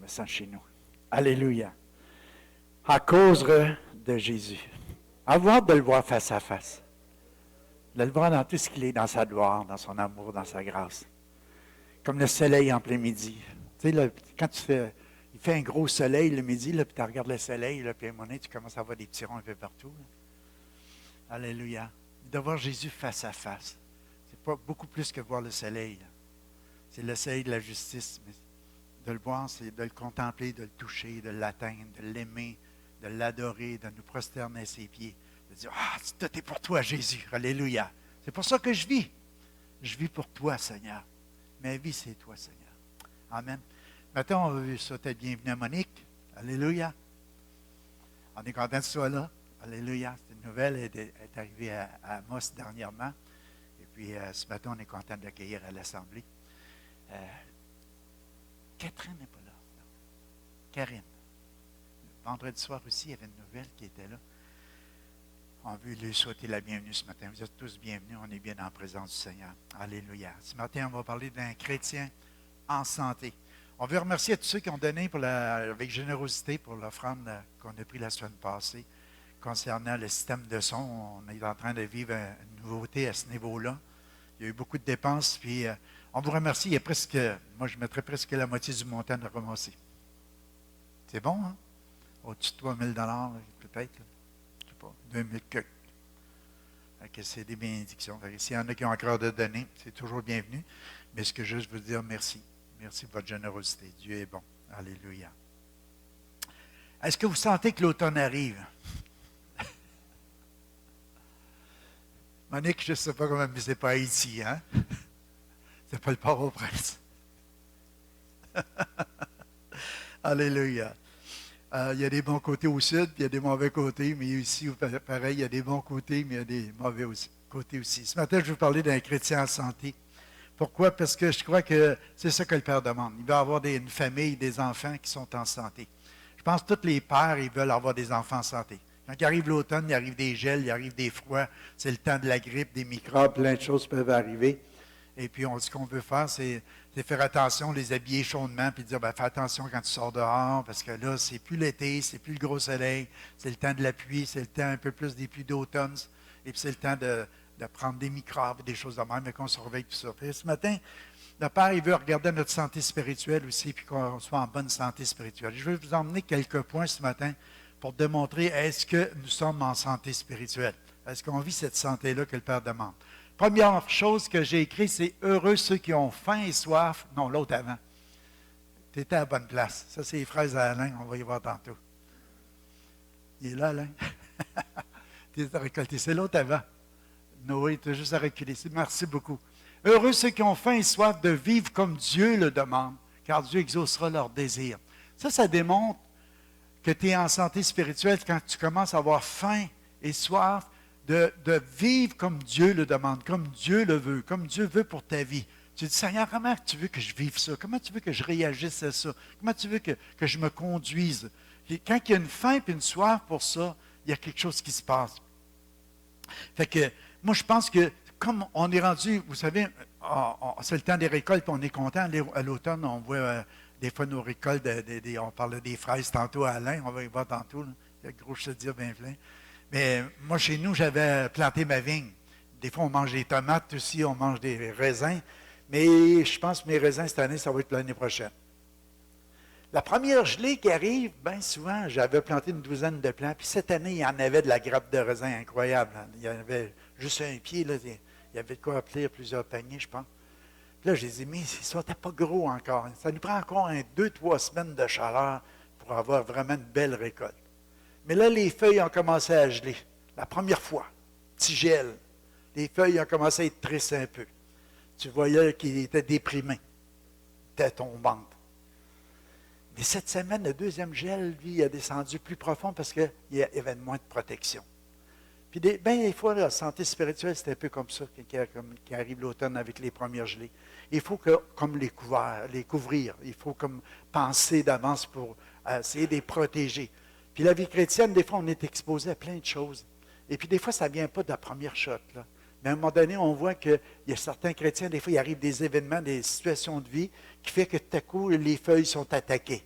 me sens chez nous. Alléluia. À cause de Jésus. Avoir de le voir face à face. De le voir dans tout ce qu'il est, dans sa gloire, dans son amour, dans sa grâce. Comme le soleil en plein midi. Tu sais, là, quand il fait un gros soleil le midi, là, puis tu regardes le soleil, là, puis à un moment donné, tu commences à voir des petits ronds un peu partout. Là. Alléluia. De voir Jésus face à face. C'est pas beaucoup plus que voir le soleil. Là. C'est le soleil de la justice. Mais de le voir, c'est de le contempler, de le toucher, de l'atteindre, de l'aimer, de l'adorer, de nous prosterner à ses pieds. De dire, tout est pour toi, Jésus. Alléluia. C'est pour ça que je vis. Je vis pour toi, Seigneur. Ma vie, c'est toi, Seigneur. Amen. Maintenant, on veut souhaiter bienvenue à Monique. Alléluia. On est content que tu sois là. Alléluia. C'est une nouvelle. Elle est arrivée à Amos dernièrement. Et puis, ce matin, on est content de l'accueillir à l'Assemblée. Catherine n'est pas là. Non. Karine. Vendredi soir aussi, il y avait une nouvelle qui était là. On veut lui souhaiter la bienvenue ce matin. Vous êtes tous bienvenus. On est bien en présence du Seigneur. Alléluia. Ce matin, on va parler d'un chrétien en santé. On veut remercier tous ceux qui ont donné avec générosité pour l'offrande qu'on a pris la semaine passée concernant le système de son. On est en train de vivre une nouveauté à ce niveau-là. Il y a eu beaucoup de dépenses. Puis, on vous remercie. Il y a moi, je mettrais presque la moitié du montant de ramasser. C'est bon, hein? Au-dessus de 3 000 peut-être. Je ne sais pas, 2 000 que. C'est des bénédictions. S'il y en a qui ont encore de donner, c'est toujours bienvenu. Mais ce que je veux dire, merci. Merci de votre générosité. Dieu est bon. Alléluia. Est-ce que vous sentez que l'automne arrive? Monique, je ne sais pas comment, mais ce n'est pas Haïti, hein? C'est pas le Port-au-Prince. Alléluia. Il y a des bons côtés au sud, puis il y a des mauvais côtés, mais ici, pareil, il y a des bons côtés, mais il y a des mauvais côtés aussi. Ce matin, je vais vous parler d'un chrétien en santé. Pourquoi? Parce que je crois que c'est ça que le Père demande. Il veut avoir une famille, des enfants qui sont en santé. Je pense que tous les pères, ils veulent avoir des enfants en santé. Quand il arrive l'automne, il arrive des gels, il arrive des froids, c'est le temps de la grippe, des microbes, plein de choses peuvent arriver. Et puis, ce qu'on veut faire, c'est faire attention, les habiller chaudement, puis dire, fais attention quand tu sors dehors, parce que là, c'est plus l'été, c'est plus le gros soleil, c'est le temps de la pluie, c'est le temps un peu plus des pluies d'automne, et puis c'est le temps de prendre des microbes, des choses de même, mais qu'on surveille tout ça. Puis ce matin, le Père, il veut regarder notre santé spirituelle aussi, puis qu'on soit en bonne santé spirituelle. Je vais vous emmener quelques points ce matin pour démontrer, est-ce que nous sommes en santé spirituelle? Est-ce qu'on vit cette santé-là que le Père demande? Première chose que j'ai écrite, c'est « Heureux ceux qui ont faim et soif ». Non, l'autre avant. Tu étais à la bonne place. Ça, c'est les fraises à Alain, on va y voir tantôt. Il est là, Alain. Tu es à récolter. C'est l'autre avant. Noé, tu as juste à reculer. Merci beaucoup. « Heureux ceux qui ont faim et soif de vivre comme Dieu le demande, car Dieu exaucera leurs désirs. » Ça démontre que tu es en santé spirituelle quand tu commences à avoir faim et soif de vivre comme Dieu le demande, comme Dieu le veut, comme Dieu veut pour ta vie. Tu dis, Seigneur, comment tu veux que je vive ça? Comment tu veux que je réagisse à ça? Comment tu veux que je me conduise? Et quand il y a une faim et une soif pour ça, il y a quelque chose qui se passe. Fait que, moi, je pense que, comme on est rendu, vous savez, c'est le temps des récoltes, puis on est content. À l'automne, on voit des fois nos récoltes, on parlait des fraises tantôt à Alain, on va y voir tantôt. Là. Il y a gros chaudière bien plein. Mais moi, chez nous, j'avais planté ma vigne. Des fois, on mange des tomates aussi, on mange des raisins. Mais je pense que mes raisins, cette année, ça va être l'année prochaine. La première gelée qui arrive, bien souvent, j'avais planté une douzaine de plants. Puis cette année, il y en avait de la grappe de raisin incroyable. Il y avait juste un pied, là, il y avait de quoi appeler plusieurs paniers, je pense. Puis là, j'ai dit, mais ça n'était pas gros encore. Ça nous prend encore 2-3 semaines de chaleur pour avoir vraiment une belle récolte. Mais là, les feuilles ont commencé à geler. La première fois, petit gel. Les feuilles ont commencé à être tristes un peu. Tu voyais qu'il était déprimé. Tête tombante. Mais cette semaine, le deuxième gel, lui, il a descendu plus profond parce qu'il y avait moins de protection. Puis des fois, la santé spirituelle, c'est un peu comme ça, qui arrive l'automne avec les premières gelées. Il faut comme les couvrir. Il faut comme penser d'avance pour essayer de les protéger. Puis la vie chrétienne, des fois, on est exposé à plein de choses. Et puis des fois, ça ne vient pas de la première shot, là. Mais à un moment donné, on voit qu'il y a certains chrétiens, des fois, il arrive des événements, des situations de vie qui fait que tout à coup, les feuilles sont attaquées.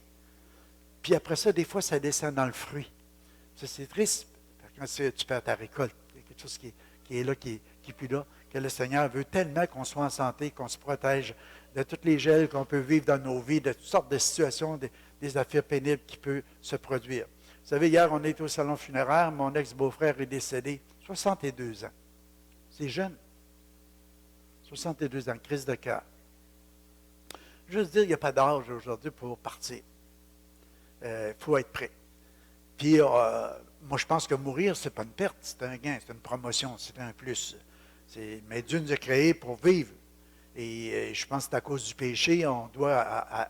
Puis après ça, des fois, ça descend dans le fruit. Ça, c'est triste quand tu perds ta récolte. Il y a quelque chose qui est là, qui n'est plus là. Que le Seigneur veut tellement qu'on soit en santé, qu'on se protège de toutes les gels qu'on peut vivre dans nos vies, de toutes sortes de situations, des affaires pénibles qui peuvent se produire. Vous savez, hier, on était au salon funéraire, mon ex-beau-frère est décédé, 62 ans. C'est jeune. 62 ans, crise de cœur. Juste dire, il n'y a pas d'âge aujourd'hui pour partir. Il faut être prêt. Puis, moi, je pense que mourir, ce n'est pas une perte, c'est un gain, c'est une promotion, c'est un plus. Mais Dieu nous a créés pour vivre. Et je pense que c'est à cause du péché, on doit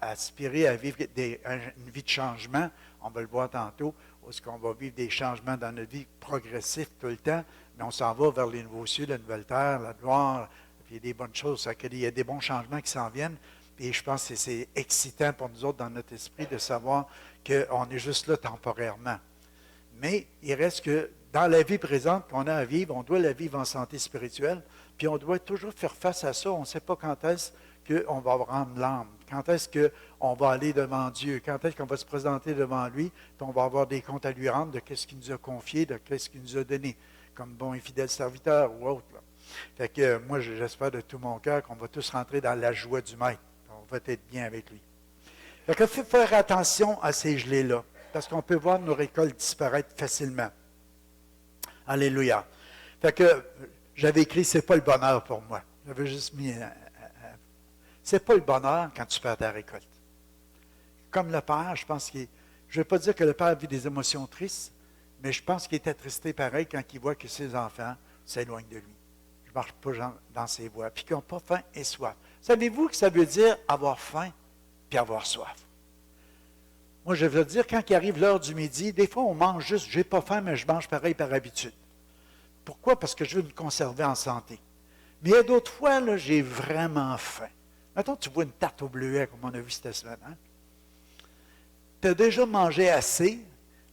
aspirer à vivre une vie de changement. On va le voir tantôt, où est-ce qu'on va vivre des changements dans notre vie progressifs tout le temps, mais on s'en va vers les nouveaux cieux, la nouvelle terre, la gloire, puis il y a des bonnes choses. Il y a des bons changements qui s'en viennent. Et je pense que c'est excitant pour nous autres dans notre esprit de savoir qu'on est juste là temporairement. Mais il reste que dans la vie présente qu'on a à vivre, on doit la vivre en santé spirituelle, puis on doit toujours faire face à ça. On ne sait pas quand est-ce qu'on va rendre l'âme, quand est-ce qu'on va aller devant Dieu, quand est-ce qu'on va se présenter devant lui, puis on va avoir des comptes à lui rendre de ce qu'il nous a confié, de ce qu'il nous a donné, comme bon et fidèle serviteur ou autre. Là. Fait que moi, j'espère de tout mon cœur qu'on va tous rentrer dans la joie du Maître. On va être bien avec lui. Fait qu'il faut faire attention à ces gelées-là, parce qu'on peut voir nos récoltes disparaître facilement. Alléluia. Fait que j'avais écrit « c'est pas le bonheur pour moi ». J'avais juste mis c'est pas le bonheur quand tu perds ta récolte. Comme le Père, je pense qu'il... Je ne veux pas dire que le Père vit des émotions tristes, mais je pense qu'il est attristé pareil quand il voit que ses enfants s'éloignent de lui. Je ne marche pas dans ses voies, puis qu'ils n'ont pas faim et soif. Savez-vous que ça veut dire avoir faim puis avoir soif? Moi, je veux dire, quand il arrive l'heure du midi, des fois, on mange juste, j'ai pas faim, mais je mange pareil par habitude. Pourquoi? Parce que je veux me conserver en santé. Mais il y a d'autres fois, là, j'ai vraiment faim. Mettons, tu vois une tarte au bleuet, comme on a vu cette semaine. Hein? Tu as déjà mangé assez,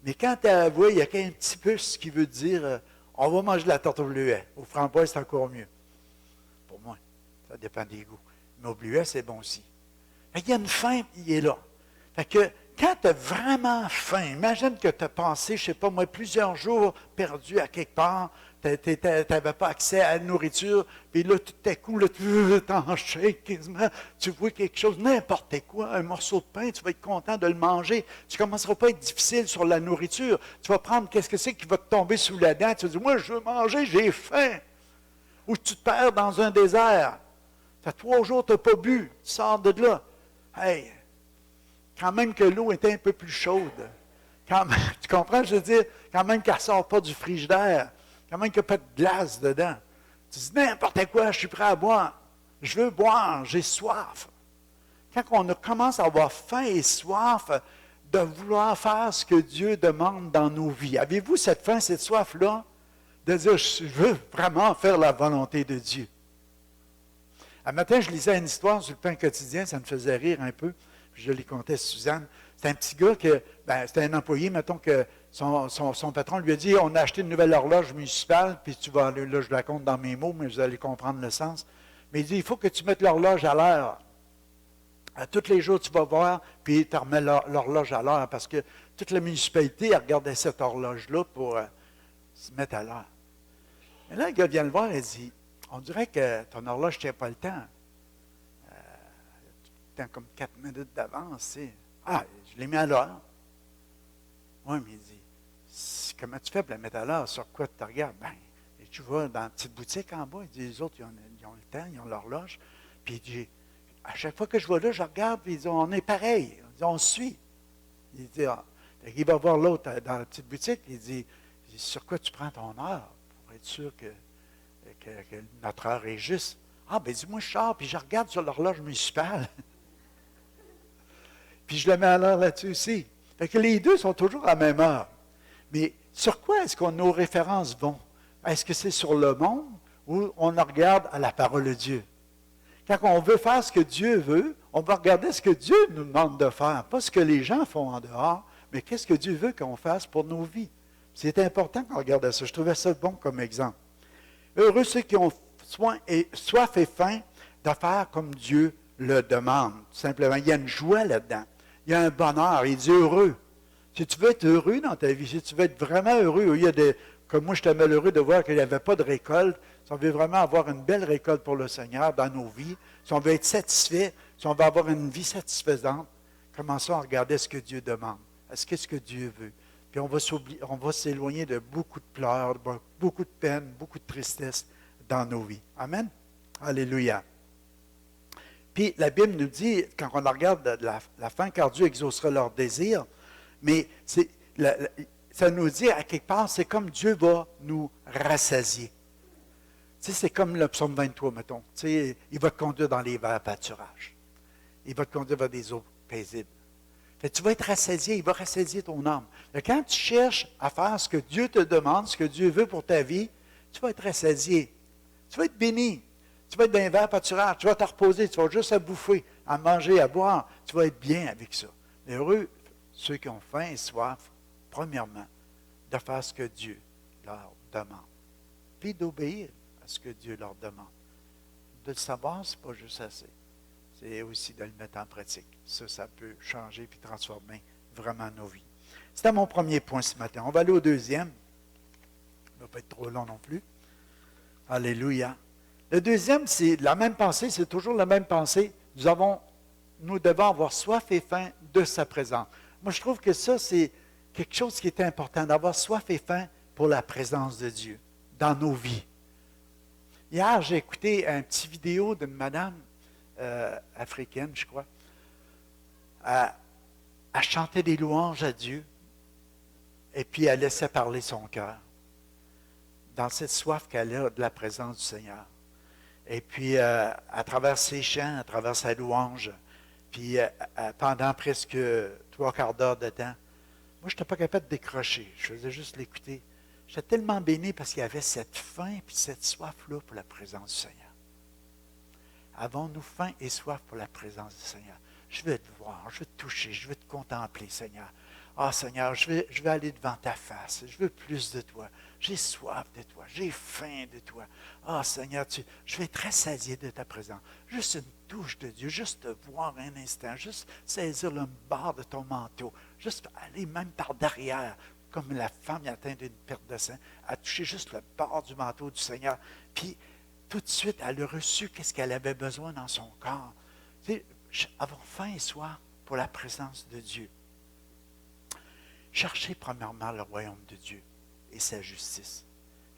mais quand tu la vois, il y a qu'un petit peu ce qui veut dire on va manger de la tarte au bleuet. Au framboise, c'est encore mieux. Pour moi, ça dépend des goûts. Mais au bleuet, c'est bon aussi. Il y a une faim, il est là. Fait que quand tu as vraiment faim, imagine que tu as passé, je ne sais pas moi, plusieurs jours perdus à quelque part, tu n'avais pas accès à la nourriture, puis là, tout à coup, tu t'en shakes quasiment, tu vois quelque chose, n'importe quoi, un morceau de pain, tu vas être content de le manger. Tu ne commenceras pas à être difficile sur la nourriture. Tu vas prendre qu'est-ce que c'est qui va te tomber sous la dent. Tu vas dire, moi, je veux manger, j'ai faim. Ou tu te perds dans un désert. Ça fait 3 jours, tu n'as pas bu. Tu sors de là. Hey, quand même que l'eau était un peu plus chaude. Quand même, tu comprends, je veux dire, quand même qu'elle ne sort pas du frigidaire. Quand même qu'il n'y a pas de glace dedans. Tu dis n'importe quoi, je suis prêt à boire. Je veux boire, j'ai soif. Quand on commence à avoir faim et soif de vouloir faire ce que Dieu demande dans nos vies, avez-vous cette faim, cette soif-là, de dire je veux vraiment faire la volonté de Dieu? Un matin, je lisais une histoire sur le pain quotidien, ça me faisait rire un peu. Puis je l'ai conté à Suzanne. C'est un petit gars que, c'était un employé, mettons que son patron lui a dit, on a acheté une nouvelle horloge municipale, puis tu vas aller, là je la compte dans mes mots, mais vous allez comprendre le sens. Mais il dit, il faut que tu mettes l'horloge à l'heure. À tous les jours, tu vas voir, puis tu remets l'horloge à l'heure, parce que toute la municipalité elle regardait cette horloge-là pour se mettre à l'heure. Et là, le gars vient le voir et dit, on dirait que ton horloge ne tient pas le temps. Tu as comme 4 minutes d'avance, tu sais. Ah, je l'ai mis à l'heure. Oui, mais il dit, comment tu fais pour la mettre à l'heure? Sur quoi tu te regardes? Ben, et tu vas dans la petite boutique en bas, il dit, les autres, ils ont le temps, ils ont l'horloge. Puis il dit, à chaque fois que je vais là, je regarde, puis ils disent, on est pareil, on se suit. Il dit, il va voir l'autre dans la petite boutique, il dit, sur quoi tu prends ton heure? Pour être sûr que notre heure est juste. Ah, ben dis-moi, je sors, puis je regarde sur l'horloge municipale. Puis je le mets à l'heure là-dessus aussi. Fait que les deux sont toujours à la même heure. Mais sur quoi est-ce que nos références vont? Est-ce que c'est sur le monde ou on regarde à la parole de Dieu? Quand on veut faire ce que Dieu veut, on va regarder ce que Dieu nous demande de faire. Pas ce que les gens font en dehors, mais qu'est-ce que Dieu veut qu'on fasse pour nos vies. C'est important qu'on regarde ça. Je trouvais ça bon comme exemple. Heureux ceux qui ont soif et faim de faire comme Dieu le demande. Tout simplement, il y a une joie là-dedans. Il y a un bonheur. Il dit heureux. Si tu veux être heureux dans ta vie, si tu veux être vraiment heureux, il y a des, comme moi, je suis malheureux de voir qu'il n'y avait pas de récolte. Si on veut vraiment avoir une belle récolte pour le Seigneur dans nos vies, si on veut être satisfait, si on veut avoir une vie satisfaisante, commençons à regarder ce que Dieu demande. Est-ce que ce que Dieu veut? Puis on va s'éloigner de beaucoup de pleurs, de beaucoup de peine, beaucoup de tristesse dans nos vies. Amen? Alléluia. Puis la Bible nous dit, quand on regarde la fin, car Dieu exaucera leurs désirs, mais ça nous dit à quelque part, c'est comme Dieu va nous rassasier. Tu sais, c'est comme le psaume 23, mettons. Tu sais, il va te conduire dans les verts pâturages. Il va te conduire vers des eaux paisibles. Fait que tu vas être rassasié, il va rassasier ton âme. Et quand tu cherches à faire ce que Dieu te demande, ce que Dieu veut pour ta vie, tu vas être rassasié. Tu vas être béni. Tu vas être dans les verts pâturages. Tu vas te reposer. Tu vas juste à bouffer, à manger, à boire. Tu vas être bien avec ça. Mais heureux ceux qui ont faim et soif, premièrement, de faire ce que Dieu leur demande. Puis d'obéir à ce que Dieu leur demande. De le savoir, ce n'est pas juste assez. C'est aussi de le mettre en pratique. Ça peut changer puis transformer vraiment nos vies. C'était mon premier point ce matin. On va aller au deuxième. Ça ne va pas être trop long non plus. Alléluia. Le deuxième, c'est la même pensée, c'est toujours la même pensée. Nous devons avoir soif et faim de sa présence. Moi, je trouve que ça, c'est quelque chose qui est important, d'avoir soif et faim pour la présence de Dieu dans nos vies. Hier, j'ai écouté un petit vidéo d'une madame africaine, je crois. Elle chantait des louanges à Dieu et puis elle laissait parler son cœur dans cette soif qu'elle a de la présence du Seigneur. Et puis, à travers ses chants, à travers sa louange, puis pendant presque 3/4 d'heure de temps, moi, je n'étais pas capable de décrocher. Je faisais juste l'écouter. J'étais tellement béni parce qu'il y avait cette faim et cette soif-là pour la présence du Seigneur. Avons-nous faim et soif pour la présence du Seigneur? Je veux te voir, je veux te toucher, je veux te contempler, Seigneur. Ah, Seigneur, je vais aller devant ta face. Je veux plus de toi. J'ai soif de toi. J'ai faim de toi. Ah, Seigneur, je vais être rassasié de ta présence. Juste une touche de Dieu, juste te voir un instant, juste saisir le bord de ton manteau, juste aller même par derrière, comme la femme atteinte d'une perte de sang, à toucher juste le bord du manteau du Seigneur. Puis, tout de suite, elle a reçu qu'est-ce qu'elle avait besoin dans son corps. Tu sais, avoir faim et soif pour la présence de Dieu. Cherchez premièrement le royaume de Dieu et sa justice.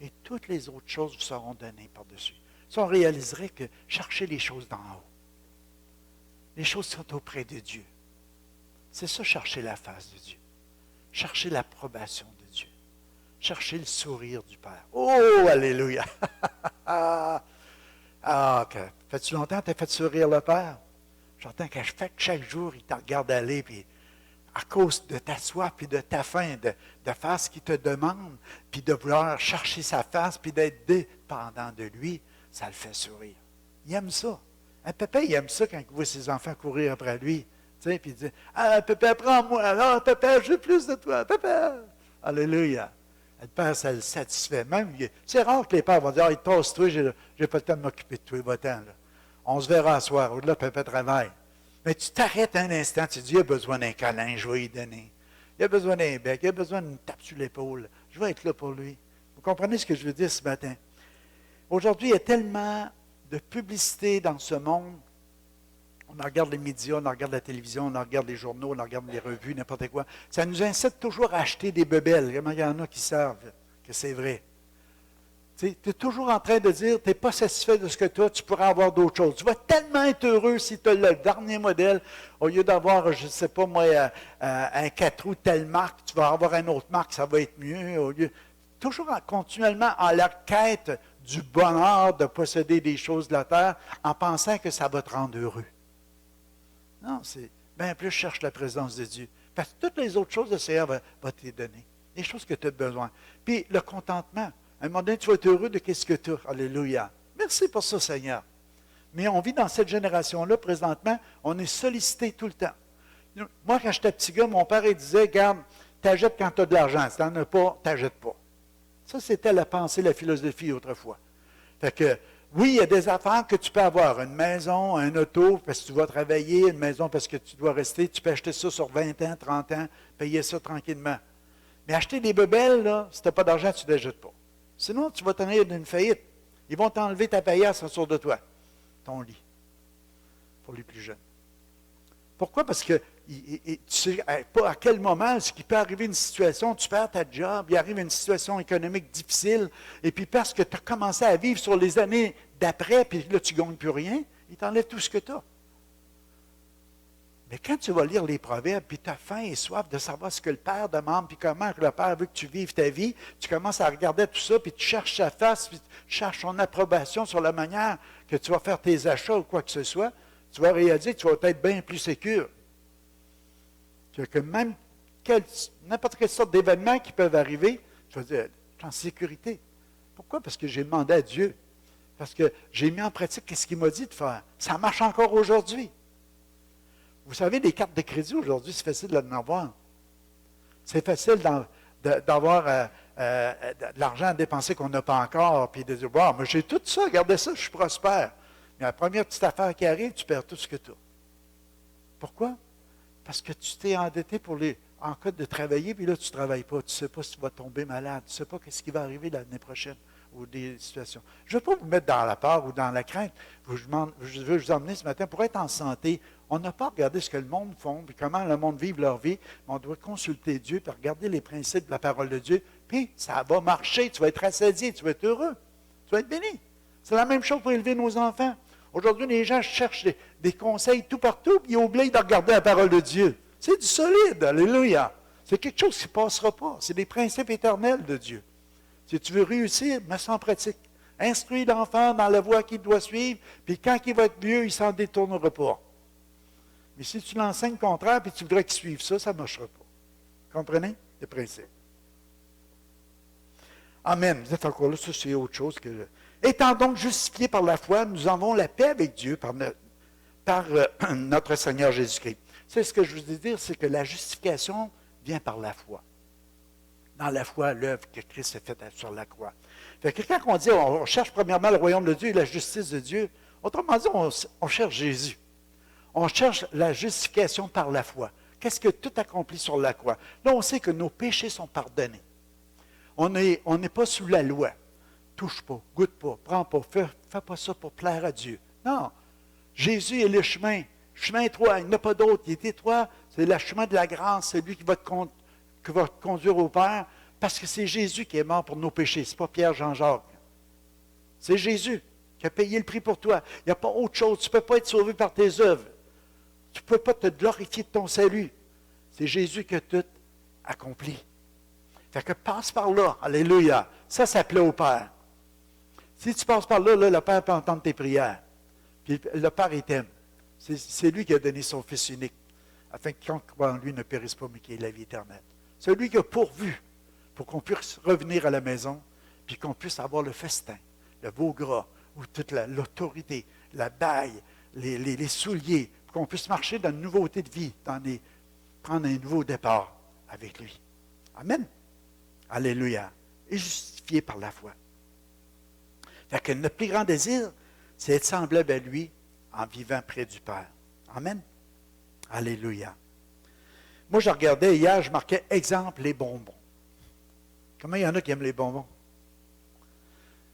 Et toutes les autres choses vous seront données par-dessus. Si on réaliserait que chercher les choses d'en haut, les choses sont auprès de Dieu. C'est ça, chercher la face de Dieu. Chercher l'approbation de Dieu. Chercher le sourire du Père. Oh, alléluia! Fais-tu longtemps que tu as fait sourire le Père? J'entends qu'à chaque jour, il te regarde aller, puis à cause de ta soif, puis de ta faim, de faire ce qu'il te demande, puis de vouloir chercher sa face, puis d'être dépendant de lui, ça le fait sourire. Il aime ça. Un papa, il aime ça quand il voit ses enfants courir après lui. Tu sais, puis il dit, « Ah, papa, prends-moi. Ah, papa, je veux plus de toi. Papa. » Alléluia. Le père, ça le satisfait. Même, c'est rare que les pères vont dire, « Ah, tasse-toi, j'ai pas le temps de m'occuper de toi. Va-t'en, là. On se verra ce soir. Au-delà, papa travaille. » Mais tu t'arrêtes un instant, tu dis, il a besoin d'un câlin, je vais lui donner. Il a besoin d'un bec, il a besoin d'une tape sur l'épaule. Je vais être là pour lui. Vous comprenez ce que je veux dire ce matin? Aujourd'hui, il y a tellement de publicité dans ce monde. On regarde les médias, on regarde la télévision, on regarde les journaux, on regarde les revues, n'importe quoi. Ça nous incite toujours à acheter des bebelles. Il y en a qui savent que c'est vrai. Tu es toujours en train de dire, tu n'es pas satisfait de ce que tu as, tu pourrais avoir d'autres choses. Tu vas tellement être heureux si tu as le dernier modèle, au lieu d'avoir, je ne sais pas moi, un 4 roues telle marque, tu vas avoir une autre marque, ça va être mieux. Toujours continuellement en la quête du bonheur de posséder des choses de la terre, en pensant que ça va te rendre heureux. Non, c'est bien plus cherche la présence de Dieu. Parce que toutes les autres choses, le Seigneur va te les donner. Les choses que tu as besoin. Puis le contentement. À un moment donné, tu vas être heureux de ce que tu as. Alléluia. Merci pour ça, Seigneur. Mais on vit dans cette génération-là, présentement, on est sollicité tout le temps. Moi, quand j'étais petit gars, mon père il disait, garde, t'achètes quand tu as de l'argent. Si tu n'en as pas, t'achètes pas. Ça, c'était la pensée, la philosophie autrefois. Fait que Oui, il y a des affaires que tu peux avoir. Une maison, un auto, parce que tu vas travailler, une maison parce que tu dois rester. Tu peux acheter ça sur 20 ans, 30 ans, payer ça tranquillement. Mais acheter des bebelles, là, si tu n'as pas d'argent, tu ne les jettes pas. Sinon, tu vas tenir d'une faillite. Ils vont t'enlever ta paillasse autour de toi, ton lit, pour les plus jeunes. Pourquoi? Parce que tu ne sais pas à quel moment est-ce qu'il peut arriver une situation, tu perds ta job, il arrive une situation économique difficile, et puis parce que tu as commencé à vivre sur les années d'après, puis là, tu ne gagnes plus rien, il t'enlève tout ce que tu as. Mais quand tu vas lire les proverbes, puis tu as faim et soif de savoir ce que le Père demande, puis comment le Père veut que tu vives ta vie, tu commences à regarder tout ça, puis tu cherches sa face, puis tu cherches son approbation sur la manière que tu vas faire tes achats ou quoi que ce soit, tu vas réaliser que tu vas être bien plus sécure. Que même n'importe quelle sorte d'événements qui peuvent arriver, tu vas dire, je suis en sécurité. Pourquoi? Parce que j'ai demandé à Dieu. Parce que j'ai mis en pratique ce qu'il m'a dit de faire. Ça marche encore aujourd'hui. Vous savez, les cartes de crédit aujourd'hui, c'est facile d'en avoir. C'est facile d'avoir de l'argent à dépenser qu'on n'a pas encore, puis de dire, wow, mais j'ai tout ça, regardez ça, je suis prospère. Mais la première petite affaire qui arrive, tu perds tout ce que tu as. Pourquoi? Parce que tu t'es endetté en cas de travailler, puis là, tu ne travailles pas. Tu ne sais pas si tu vas tomber malade. Tu ne sais pas ce qui va arriver l'année prochaine ou des situations. Je ne veux pas vous mettre dans la peur ou dans la crainte. Je veux vous emmener ce matin pour être en santé. On n'a pas regardé ce que le monde fait, puis comment le monde vit leur vie, mais on doit consulter Dieu, puis regarder les principes de la parole de Dieu, puis ça va marcher. Tu vas être rassasié, tu vas être heureux, tu vas être béni. C'est la même chose pour élever nos enfants. Aujourd'hui, les gens cherchent des conseils tout partout, puis ils oublient de regarder la parole de Dieu. C'est du solide, alléluia. C'est quelque chose qui ne passera pas. C'est des principes éternels de Dieu. Si tu veux réussir, mets ça en pratique. Instruis l'enfant dans la voie qu'il doit suivre, puis quand il va être vieux, il ne s'en détournera pas. Mais si tu l'enseignes contraire, puis tu voudrais qu'il suive ça, ça ne marchera pas. Comprenez? Les principes. Amen. Vous êtes encore là, ça c'est autre chose que... Étant donc justifiés par la foi, nous avons la paix avec Dieu par notre Seigneur Jésus-Christ. C'est ce que je veux dire, c'est que la justification vient par la foi. Dans la foi, l'œuvre que Christ a faite sur la croix. Fait que quand on dit, on cherche premièrement le royaume de Dieu et la justice de Dieu, autrement dit, on cherche Jésus. On cherche la justification par la foi. Qu'est-ce que tout accompli sur la croix? Là, on sait que nos péchés sont pardonnés. On n'est pas sous la loi. Touche pas, goûte pas, prends pas, fais pas ça pour plaire à Dieu. Non. Jésus est le chemin. Chemin étroit, il n'y en a pas d'autre. Il est étroit, c'est le chemin de la grâce, c'est lui qui va te conduire au Père, parce que c'est Jésus qui est mort pour nos péchés. Ce n'est pas Pierre, Jean-Jacques. C'est Jésus qui a payé le prix pour toi. Il n'y a pas autre chose. Tu ne peux pas être sauvé par tes œuvres. Tu ne peux pas te glorifier de ton salut. C'est Jésus qui a tout accompli. Fait que passe par là. Alléluia. Ça plaît au Père. Si tu passes par là, le Père peut entendre tes prières. Puis le Père, il t'aime. C'est lui qui a donné son Fils unique, afin que quiconque croit en lui ne périsse pas, mais qu'il ait la vie éternelle. C'est lui qui a pourvu pour qu'on puisse revenir à la maison, puis qu'on puisse avoir le festin, le veau gras, ou toute l'autorité, la bague, les souliers, pour qu'on puisse marcher dans une nouveauté de vie, prendre un nouveau départ avec lui. Amen. Alléluia. Et justifié par la foi. Fait que notre plus grand désir, c'est être semblable à lui en vivant près du Père. Amen. Alléluia. Moi, je regardais hier, je marquais exemple les bonbons. Comment il y en a qui aiment les bonbons?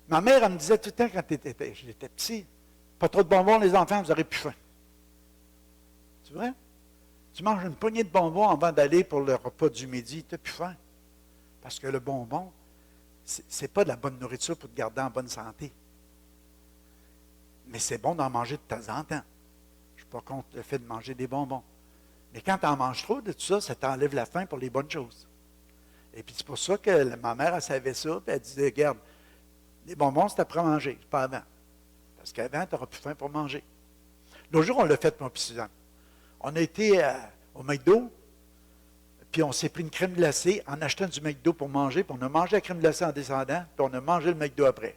Ma mère, elle me disait tout le temps quand j'étais petit, pas trop de bonbons, les enfants, vous aurez plus faim. C'est vrai? Tu manges une poignée de bonbons avant d'aller pour le repas du midi, tu n'as plus faim. Parce que le bonbon, ce n'est pas de la bonne nourriture pour te garder en bonne santé. Mais c'est bon d'en manger de temps en temps. Je ne suis pas contre le fait de manger des bonbons. Mais quand tu en manges trop de tout ça, ça t'enlève la faim pour les bonnes choses. Et puis c'est pour ça que ma mère, elle savait ça, puis elle disait, regarde, les bonbons, c'est après manger, c'est pas avant. Parce qu'avant, tu n'auras plus faim pour manger. L'autre jour, on l'a fait, mon petit Suzanne. On a été au McDo, puis on s'est pris une crème glacée en achetant du McDo pour manger, puis on a mangé la crème glacée en descendant, puis on a mangé le McDo après.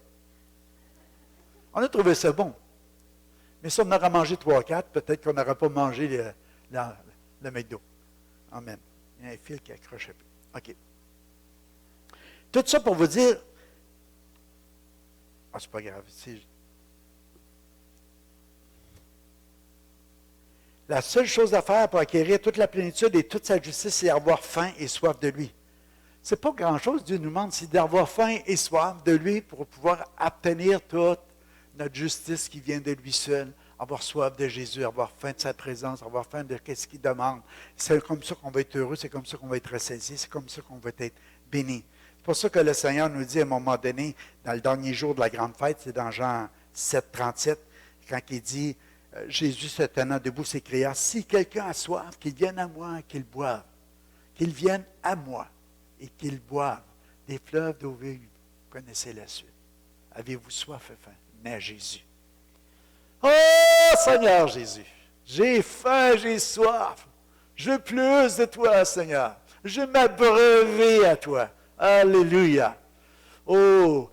On a trouvé ça bon. Mais si on en aurait mangé 3-4, peut-être qu'on n'aurait pas mangé le McDo. Amen. Il y a un fil qui accroche un peu. OK. Tout ça pour vous dire, c'est pas grave. La seule chose à faire pour acquérir toute la plénitude et toute sa justice, c'est avoir faim et soif de lui. Ce n'est pas grand-chose, Dieu nous demande, c'est d'avoir faim et soif de lui pour pouvoir obtenir toute notre justice qui vient de lui seul, avoir soif de Jésus, avoir faim de sa présence, avoir faim de ce qu'il demande. C'est comme ça qu'on va être heureux, c'est comme ça qu'on va être ressaisi, c'est comme ça qu'on va être béni. C'est pour ça que le Seigneur nous dit à un moment donné, dans le dernier jour de la grande fête, c'est dans Jean 7, 37, quand il dit, Jésus se tenant debout s'écria, « Si quelqu'un a soif, qu'il vienne à moi et qu'il boive. Qu'il vienne à moi et qu'il boive des fleuves d'eau vive. » Vous connaissez la suite. Avez-vous soif et faim? Venez à Jésus. Oh Seigneur Jésus, j'ai faim, j'ai soif. Je veux plus de toi, Seigneur. Je veux m'abreuver à toi. Alléluia. Oh,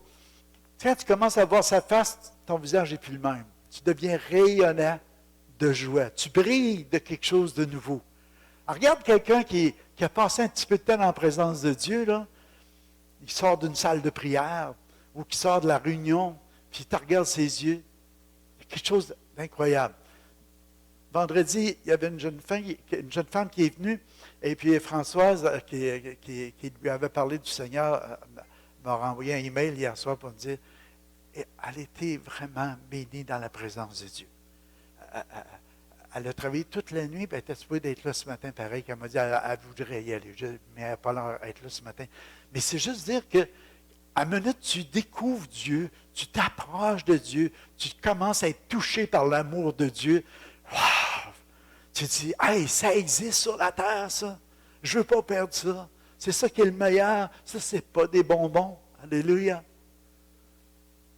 quand tu commences à voir sa face, ton visage n'est plus le même. Tu deviens rayonnant de joie. Tu brilles de quelque chose de nouveau. Alors, regarde quelqu'un qui a passé un petit peu de temps en présence de Dieu, là. Il sort d'une salle de prière ou qui sort de la réunion, puis tu regardes ses yeux. Il y a quelque chose d'incroyable. Vendredi, il y avait une jeune femme qui est venue, et puis Françoise, qui lui avait parlé du Seigneur, m'a renvoyé un email hier soir pour me dire, elle était vraiment bénie dans la présence de Dieu. Elle a travaillé toute la nuit, puis elle était supposée d'être là ce matin, pareil, qu'elle m'a dit, elle voudrait y aller, mais elle n'a pas l'air d'être là ce matin. Mais c'est juste dire que, à minute, tu découvres Dieu, tu t'approches de Dieu, tu commences à être touché par l'amour de Dieu. Wow! Tu dis, hey, ça existe sur la terre, ça. Je ne veux pas perdre ça. C'est ça qui est le meilleur. Ça, ce n'est pas des bonbons. Alléluia.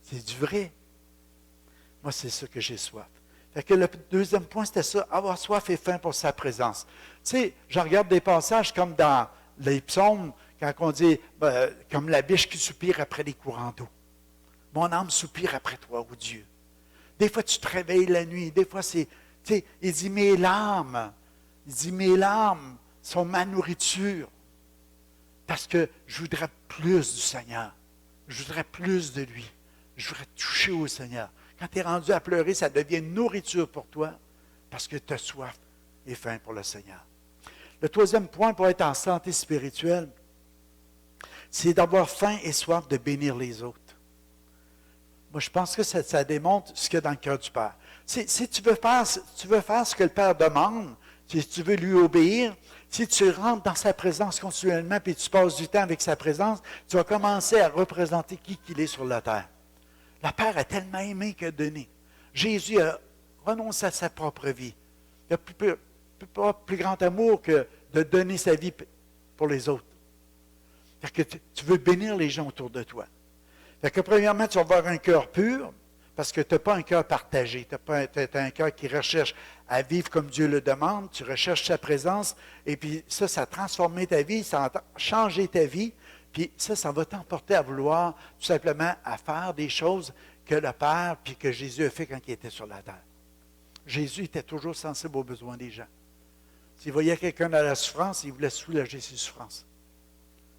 C'est du vrai. Moi, c'est ça que j'ai soif. Fait que le deuxième point, c'était ça, avoir soif et faim pour sa présence. Tu sais, je regarde des passages comme dans les psaumes, quand on dit, comme la biche qui soupire après les courants d'eau. Mon âme soupire après toi, ô Dieu. Des fois, tu te réveilles la nuit. Des fois, c'est, tu sais, il dit, mes larmes sont ma nourriture. Parce que je voudrais plus du Seigneur. Je voudrais plus de lui. Je voudrais toucher au Seigneur. Quand tu es rendu à pleurer, ça devient une nourriture pour toi parce que tu as soif et faim pour le Seigneur. Le troisième point pour être en santé spirituelle, c'est d'avoir faim et soif de bénir les autres. Moi, je pense que ça démontre ce qu'il y a dans le cœur du Père. Si tu veux faire ce que le Père demande, si tu veux lui obéir, si tu rentres dans sa présence continuellement et tu passes du temps avec sa présence, tu vas commencer à représenter qui qu'il est sur la terre. Le Père a tellement aimé qu'il a donné. Jésus a renoncé à sa propre vie. Il n'y a pas plus grand amour que de donner sa vie pour les autres. Fait que tu veux bénir les gens autour de toi. Fait que premièrement, tu vas avoir un cœur pur, parce que tu n'as pas un cœur partagé. Tu as un cœur qui recherche à vivre comme Dieu le demande. Tu recherches sa présence. Et puis ça a transformé ta vie, ça a changé ta vie. Puis ça va t'emporter à vouloir tout simplement à faire des choses que le Père puis que Jésus a fait quand il était sur la terre. Jésus était toujours sensible aux besoins des gens. S'il voyait quelqu'un dans la souffrance, il voulait soulager ses souffrances.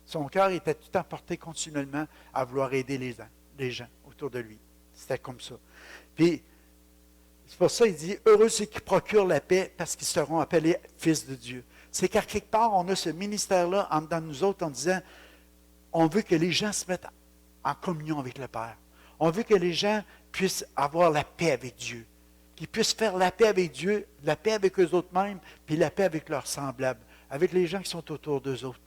Son cœur était tout emporté continuellement à vouloir aider les gens autour de lui. C'était comme ça. Puis, c'est pour ça qu'il dit, heureux ceux qui procurent la paix parce qu'ils seront appelés fils de Dieu. C'est qu'à quelque part, on a ce ministère-là en dedans de nous autres en disant, on veut que les gens se mettent en communion avec le Père. On veut que les gens puissent avoir la paix avec Dieu. Qu'ils puissent faire la paix avec Dieu, la paix avec eux autres mêmes, puis la paix avec leurs semblables, avec les gens qui sont autour d'eux autres.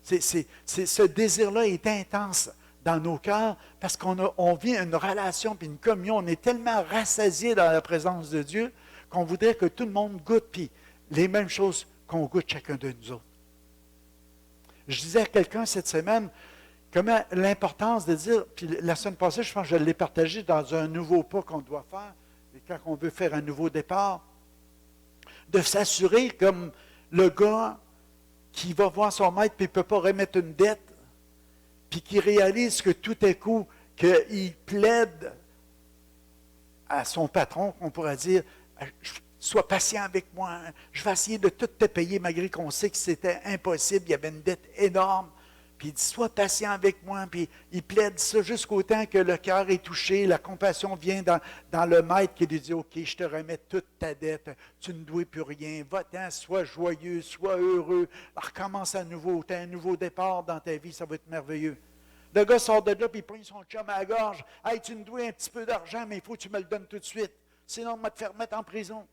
Ce désir-là est intense dans nos cœurs parce qu'on vit une relation puis une communion. On est tellement rassasiés dans la présence de Dieu qu'on voudrait que tout le monde goûte puis les mêmes choses qu'on goûte chacun de nous autres. Je disais à quelqu'un cette semaine comment l'importance de dire, puis la semaine passée, je pense que je l'ai partagé dans un nouveau pas qu'on doit faire, et quand on veut faire un nouveau départ, de s'assurer comme le gars qui va voir son maître et il ne peut pas remettre une dette, puis qui réalise que tout à coup, qu'il plaide à son patron, qu'on pourrait dire, sois patient avec moi, je vais essayer de tout te payer, malgré qu'on sait que c'était impossible, il y avait une dette énorme. Puis il dit, sois patient avec moi. Puis il plaide ça jusqu'au temps que le cœur est touché, la compassion vient dans le maître qui lui dit, OK, je te remets toute ta dette, tu ne dois plus rien, va-t'en, sois joyeux, sois heureux, recommence à nouveau, tu as un nouveau départ dans ta vie, ça va être merveilleux. Le gars sort de là, puis il prend son chum à la gorge. Hey, tu me dois un petit peu d'argent, mais il faut que tu me le donnes tout de suite. Sinon, on va te faire mettre en prison.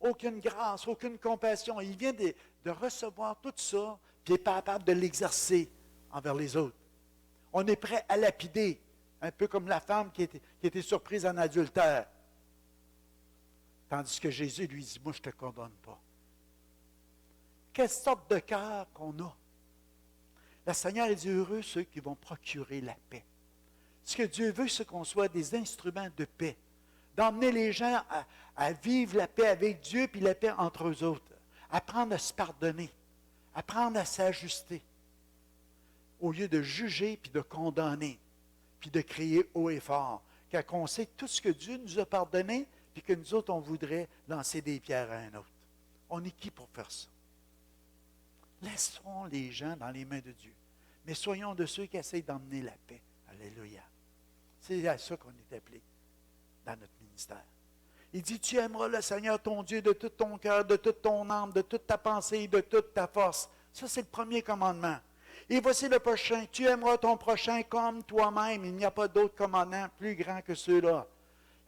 Aucune grâce, aucune compassion. Il vient de recevoir tout ça, puis il est pas capable de l'exercer envers les autres. On est prêt à lapider, un peu comme la femme qui était surprise en adultère. Tandis que Jésus lui dit, moi, je ne te condamne pas. Quelle sorte de cœur qu'on a? Le Seigneur dit, heureux ceux qui vont procurer la paix. Ce que Dieu veut, c'est qu'on soit des instruments de paix. D'emmener les gens à vivre la paix avec Dieu, puis la paix entre eux autres. Apprendre à se pardonner. Apprendre à s'ajuster. Au lieu de juger, puis de condamner, puis de crier haut et fort. Quand on sait tout ce que Dieu nous a pardonné, puis que nous autres, on voudrait lancer des pierres à un autre. On est qui pour faire ça? Laissons les gens dans les mains de Dieu. Mais soyons de ceux qui essayent d'emmener la paix. Alléluia. C'est à ça qu'on est appelé dans notre ministère. Il dit, tu aimeras le Seigneur ton Dieu de tout ton cœur, de toute ton âme, de toute ta pensée, de toute ta force. Ça, c'est le premier commandement. Et voici le prochain. Tu aimeras ton prochain comme toi-même. Il n'y a pas d'autre commandement plus grand que ceux-là.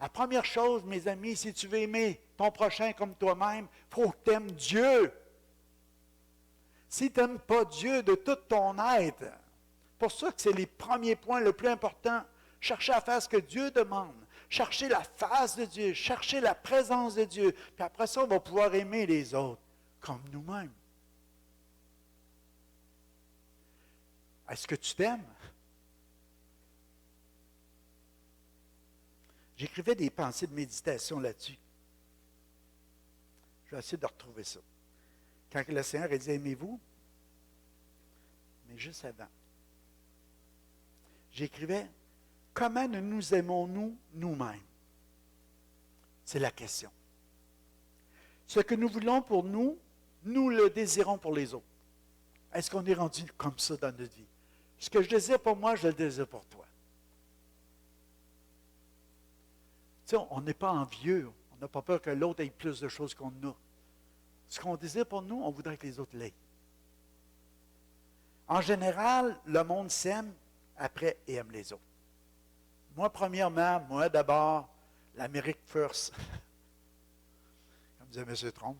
La première chose, mes amis, si tu veux aimer ton prochain comme toi-même, il faut que tu aimes Dieu. Si tu n'aimes pas Dieu de tout ton être, pour ça que c'est les premiers points le plus important. Chercher à faire ce que Dieu demande. Chercher la face de Dieu. Chercher la présence de Dieu. Puis après ça, on va pouvoir aimer les autres comme nous-mêmes. Est-ce que tu t'aimes? J'écrivais des pensées de méditation là-dessus. Je vais essayer de retrouver ça. Quand le Seigneur a dit « Aimez-vous », mais juste avant, j'écrivais « Comment ne nous aimons-nous nous-mêmes » C'est la question. Ce que nous voulons pour nous, nous le désirons pour les autres. Est-ce qu'on est rendu comme ça dans notre vie? Ce que je désire pour moi, je le désire pour toi. Tu sais, on n'est pas envieux. On n'a pas peur que l'autre ait plus de choses qu'on a. Ce qu'on désire pour nous, on voudrait que les autres l'aient. En général, le monde s'aime après et aime les autres. Moi, premièrement, moi d'abord, l'Amérique first. Comme disait M. Trump.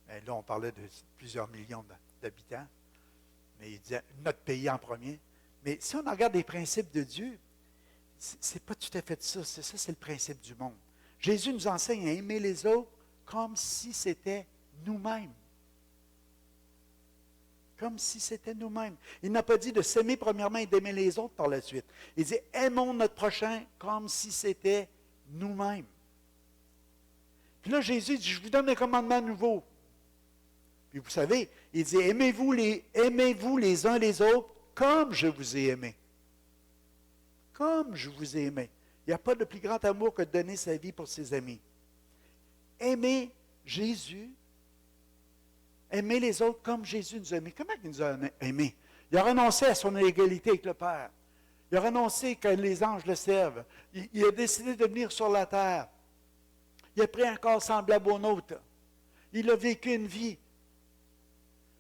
Mais là, on parlait de plusieurs millions d'habitants. Mais il disait notre pays en premier. Mais si on regarde les principes de Dieu, ce n'est pas tout à fait ça. C'est le principe du monde. Jésus nous enseigne à aimer les autres comme si c'était nous-mêmes. Comme si c'était nous-mêmes. Il n'a pas dit de s'aimer premièrement et d'aimer les autres par la suite. Il dit, aimons notre prochain comme si c'était nous-mêmes. Puis là, Jésus dit, je vous donne un commandement nouveau. Puis vous savez, il dit, aimez-vous les uns les autres comme je vous ai aimé. Comme je vous ai aimé. Il n'y a pas de plus grand amour que de donner sa vie pour ses amis. Aimez Jésus. Aimez les autres comme Jésus nous a aimés. Comment il nous a aimés? Il a renoncé à son égalité avec le Père. Il a renoncé que les anges le servent. Il a décidé de venir sur la terre. Il a pris un corps semblable au nôtre. Il a vécu une vie.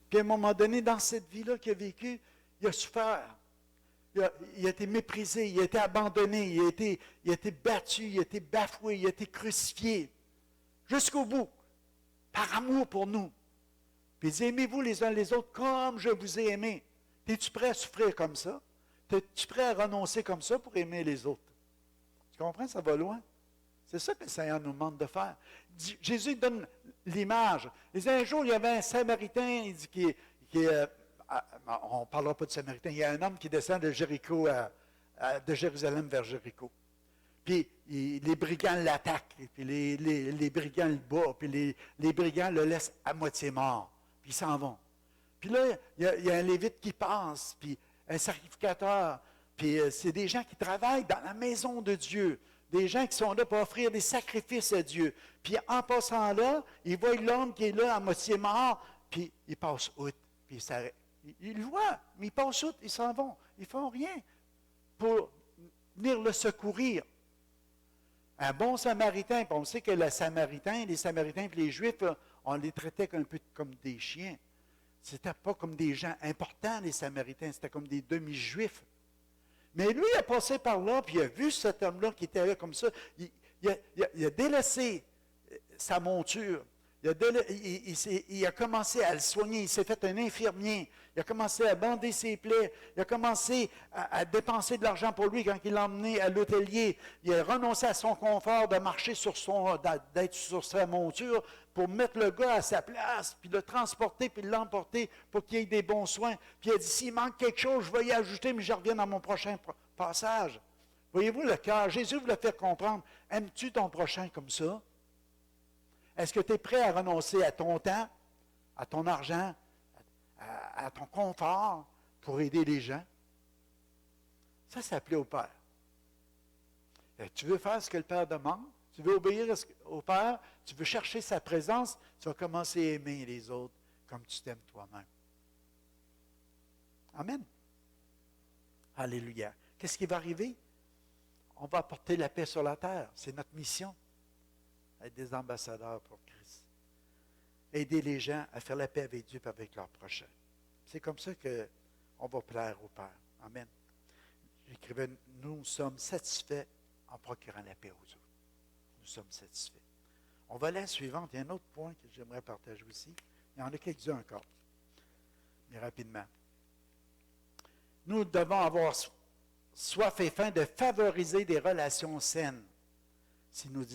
Puis à un moment donné, dans cette vie-là qu'il a vécue, il a souffert. Il a été méprisé, il a été abandonné, il a été battu, il a été bafoué, il a été crucifié. Jusqu'au bout. Par amour pour nous. Puis il dit, aimez-vous les uns les autres comme je vous ai aimé. Es-tu prêt à souffrir comme ça? Es-tu prêt à renoncer comme ça pour aimer les autres? Tu comprends? Ça va loin. C'est ça que le Seigneur nous demande de faire. Jésus donne l'image. Il dit, un jour, il y avait un Samaritain, il dit, on ne parlera pas de Samaritain, il y a un homme qui descend de Jéricho, de Jérusalem vers Jéricho. Puis les brigands l'attaquent, puis les brigands le battent, puis les brigands le laissent à moitié mort, puis ils s'en vont. Puis là, il y a un lévite qui passe, puis un sacrificateur, puis c'est des gens qui travaillent dans la maison de Dieu, des gens qui sont là pour offrir des sacrifices à Dieu. Puis en passant là, ils voient l'homme qui est là à moitié mort, puis il passe outre, puis il s'arrête. Ils le voient, mais ils passent outre, ils s'en vont. Ils ne font rien pour venir le secourir. Un bon Samaritain, puis on sait que les Samaritains et les Juifs, là, on les traitait un peu comme des chiens. C'était pas comme des gens importants, les Samaritains, c'était comme des demi-Juifs. Mais lui, il a passé par là, puis il a vu cet homme-là qui était là comme ça. Il a délaissé sa monture. Il a commencé à le soigner. Il s'est fait un infirmier. Il a commencé à bander ses plaies. Il a commencé à dépenser de l'argent pour lui quand il l'a emmené à l'hôtelier. Il a renoncé à son confort de marcher d'être sur sa monture pour mettre le gars à sa place, puis le transporter, puis l'emporter pour qu'il ait des bons soins. Puis il a dit, s'il manque quelque chose, je vais y ajouter, mais je reviens dans mon prochain passage. Voyez-vous le cœur? Jésus voulait faire comprendre, aimes-tu ton prochain comme ça? Est-ce que tu es prêt à renoncer à ton temps, à ton argent, à ton confort pour aider les gens? Ça plaît au Père. Et tu veux faire ce que le Père demande? Tu veux obéir au Père? Tu veux chercher sa présence? Tu vas commencer à aimer les autres comme tu t'aimes toi-même. Amen. Alléluia. Qu'est-ce qui va arriver? On va apporter la paix sur la terre. C'est notre mission. Être des ambassadeurs pour Christ. Aider les gens à faire la paix avec Dieu et avec leur prochain. C'est comme ça qu'on va plaire au Père. Amen. J'écrivais, nous sommes satisfaits en procurant la paix aux autres. Nous sommes satisfaits. On va aller à la suivante. Il y a un autre point que j'aimerais partager aussi. Il y en a quelques-uns encore. Mais rapidement. Nous devons avoir soif et faim de favoriser des relations saines si nous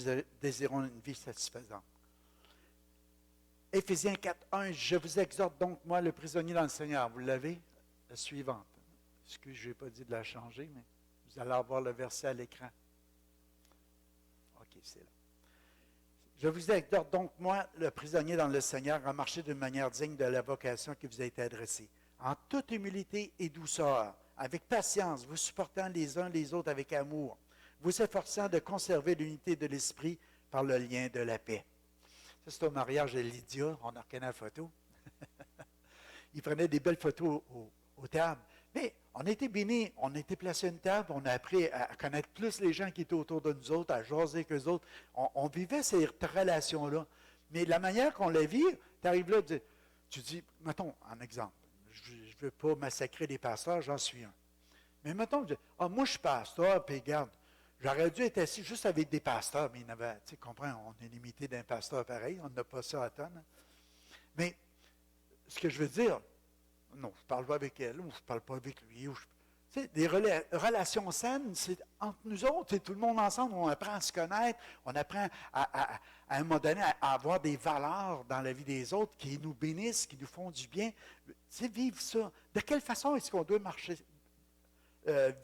désirons une vie satisfaisante. Éphésiens 4.1, je vous exhorte donc, moi, le prisonnier dans le Seigneur. Vous l'avez? La suivante. Excusez, je n'ai pas dit de la changer, mais vous allez avoir le verset à l'écran. OK, c'est là. Je vous exhorte donc, moi, le prisonnier dans le Seigneur, à marcher d'une manière digne de la vocation qui vous a été adressée, en toute humilité et douceur, avec patience, vous supportant les uns les autres avec amour, vous efforçant de conserver l'unité de l'esprit par le lien de la paix. Ça, c'est au mariage de Lydia. On a reconnu la photo. Il prenait des belles photos aux tables. Mais on a été bénis, on a été placés à une table, on a appris à connaître plus les gens qui étaient autour de nous autres, à jaser avec eux autres. On vivait ces relations-là. Mais la manière qu'on la vit, tu arrives là, tu dis, mettons, en exemple, je ne veux pas massacrer les pasteurs, j'en suis un. Mais mettons, moi je suis pasteur, puis regarde, j'aurais dû être assis juste avec des pasteurs, mais il y en avait, tu sais, comprends, on est limité d'un pasteur pareil, on n'a pas ça à tonne. Mais, ce que je veux dire, non, je ne parle pas avec elle, ou je ne parle pas avec lui. Tu sais, des relations saines, c'est entre nous autres, c'est tout le monde ensemble, on apprend à se connaître, on apprend à un moment donné à avoir des valeurs dans la vie des autres qui nous bénissent, qui nous font du bien. Tu sais, vivre ça. De quelle façon est-ce qu'on doit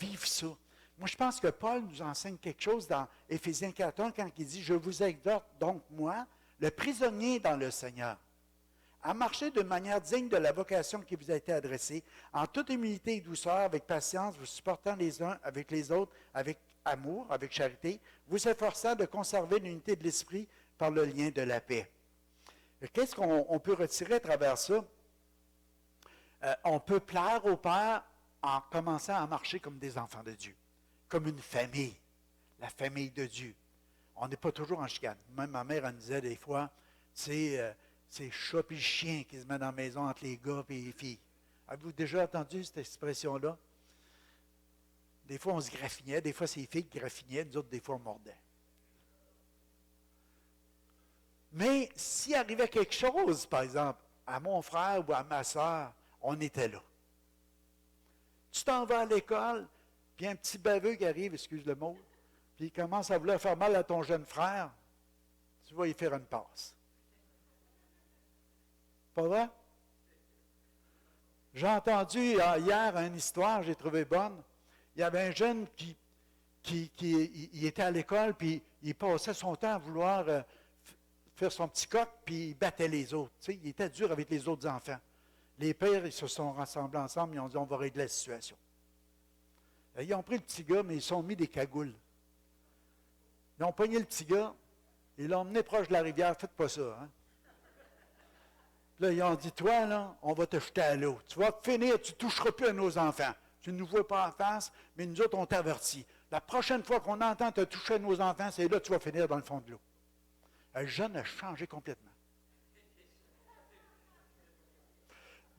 vivre ça? Moi, je pense que Paul nous enseigne quelque chose dans Éphésiens 4.1 quand il dit « Je vous exhorte donc, moi, le prisonnier dans le Seigneur, à marcher de manière digne de la vocation qui vous a été adressée, en toute humilité et douceur, avec patience, vous supportant les uns avec les autres, avec amour, avec charité, vous efforçant de conserver l'unité de l'esprit par le lien de la paix. » Qu'est-ce qu'on peut retirer à travers ça? On peut plaire au Père en commençant à marcher comme des enfants de Dieu, comme une famille, la famille de Dieu. On n'est pas toujours en chicane. Même ma mère, elle me disait des fois, c'est chat et chien qui se met dans la maison entre les gars et les filles. Avez-vous déjà entendu cette expression-là? Des fois, on se graffinait, des fois, c'est les filles qui graffinaient, nous autres, des fois, on mordait. Mais s'il arrivait quelque chose, par exemple, à mon frère ou à ma soeur, on était là. Tu t'en vas à l'école, puis un petit baveux qui arrive, excuse le mot, puis il commence à vouloir faire mal à ton jeune frère, tu vas y faire une passe. Pas vrai? J'ai entendu hier une histoire, j'ai trouvé bonne. Il y avait un jeune qui il était à l'école, puis il passait son temps à vouloir faire son petit coq, puis il battait les autres. Tu sais, il était dur avec les autres enfants. Les pères, ils se sont rassemblés ensemble, ils ont dit, on va régler la situation. Ils ont pris le petit gars, mais ils sont mis des cagoules. Ils ont pogné le petit gars, ils l'ont emmené proche de la rivière, faites pas ça. Hein? Puis Là, ils ont dit, toi, là, on va te jeter à l'eau. Tu vas finir, tu ne toucheras plus à nos enfants. Tu ne nous vois pas en face, mais nous autres, on t'avertit. La prochaine fois qu'on entend te toucher à nos enfants, c'est là que tu vas finir dans le fond de l'eau. Le jeune a changé complètement.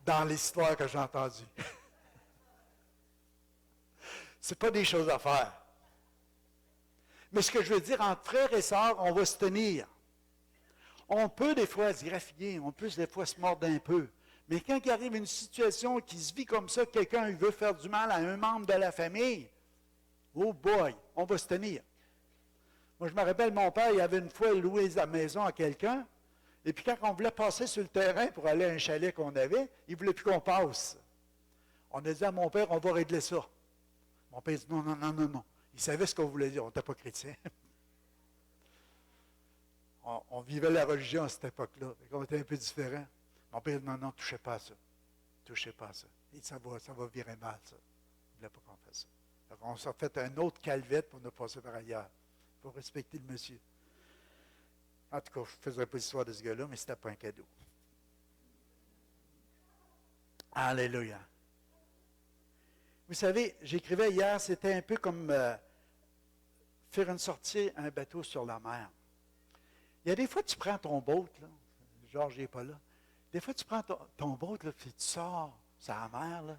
Dans l'histoire que j'ai entendue. Ce n'est pas des choses à faire. Mais ce que je veux dire, entre frères et sœurs, on va se tenir. On peut des fois se graffier, on peut des fois se mordre un peu. Mais quand il arrive une situation qui se vit comme ça, quelqu'un veut faire du mal à un membre de la famille, oh boy, on va se tenir. Moi, je me rappelle, mon père, il avait une fois loué la maison à quelqu'un, et puis quand on voulait passer sur le terrain pour aller à un chalet qu'on avait, il ne voulait plus qu'on passe. On a dit à mon père, on va régler ça. Mon père dit, non, non, non, non, non. Il savait ce qu'on voulait dire, on n'était pas chrétien. On vivait la religion à cette époque-là, on était un peu différents. Mon père dit, non, non, touchez pas à ça. Touchez pas à ça. Et ça va virer mal, ça. Il ne voulait pas qu'on fasse ça. Donc, on s'est fait un autre calvette pour nous passer par ailleurs. Il faut respecter le monsieur. En tout cas, je ne faisais pas l'histoire de ce gars-là, mais ce n'était pas un cadeau. Alléluia. Vous savez, j'écrivais hier, c'était un peu comme faire une sortie à un bateau sur la mer. Il y a des fois, tu prends ton boat, là. Georges n'est pas là. Des fois, tu prends ton boat, là, puis tu sors sur la mer, là.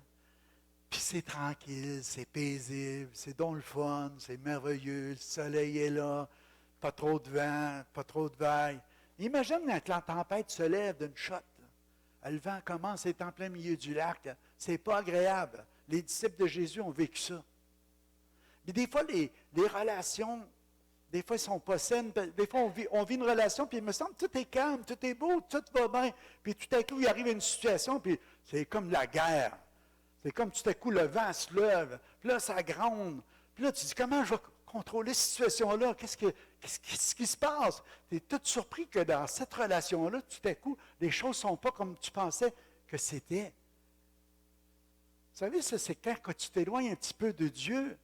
Puis c'est tranquille, c'est paisible, c'est donc le fun, c'est merveilleux, le soleil est là, pas trop de vent, pas trop de vagues. Imagine quand la tempête se lève d'une shot. Là. Le vent commence, c'est en plein milieu du lac. C'est pas agréable. Les disciples de Jésus ont vécu ça. Mais des fois, les relations, des fois, ils ne sont pas saines. Des fois, on vit une relation, puis il me semble que tout est calme, tout est beau, tout va bien. Puis tout à coup, il arrive une situation, puis c'est comme la guerre. C'est comme tout à coup, le vent se lève, puis là, ça gronde. Puis là, tu dis, comment je vais contrôler cette situation-là? Qu'est-ce qui se passe? Tu es tout surpris que dans cette relation-là, tout à coup, les choses ne sont pas comme tu pensais que c'était. Vous savez, ça, c'est quand tu t'éloignes un petit peu de Dieu,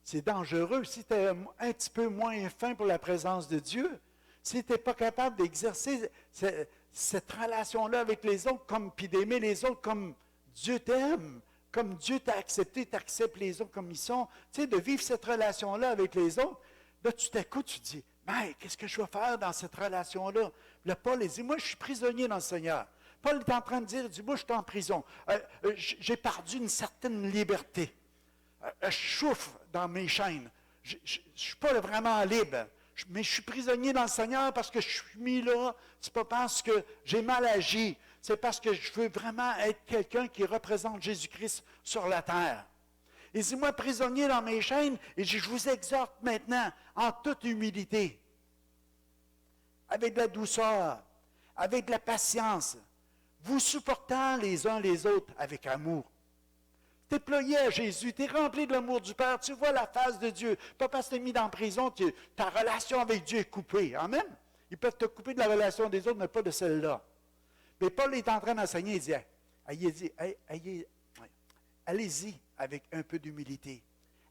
c'est dangereux. Si tu es un petit peu moins fin pour la présence de Dieu, si tu n'es pas capable d'exercer cette relation-là avec les autres, puis d'aimer les autres comme Dieu t'aime, comme Dieu t'a accepté, tu acceptes les autres comme ils sont, tu sais, de vivre cette relation-là avec les autres, là, tu t'écoutes, tu te dis, mais qu'est-ce que je vais faire dans cette relation-là? Là, Paul dit, moi, je suis prisonnier dans le Seigneur. Paul est en train de dire, moi, je suis en prison. J'ai perdu une certaine liberté. Je souffre dans mes chaînes. Je ne suis pas vraiment libre. Mais je suis prisonnier dans le Seigneur parce que je suis mis là. Ce n'est pas parce que j'ai mal agi. C'est parce que je veux vraiment être quelqu'un qui représente Jésus-Christ sur la terre. Il dit, moi, prisonnier dans mes chaînes, et je vous exhorte maintenant, en toute humilité, avec de la douceur, avec de la patience, vous supportant les uns les autres avec amour. Tu es plié à Jésus, tu es rempli de l'amour du Père, tu vois la face de Dieu. Pas parce que tu es mis en prison, ta relation avec Dieu est coupée. Amen. Ils peuvent te couper de la relation des autres, mais pas de celle-là. Mais Paul est en train d'enseigner, il dit, allez-y avec un peu d'humilité,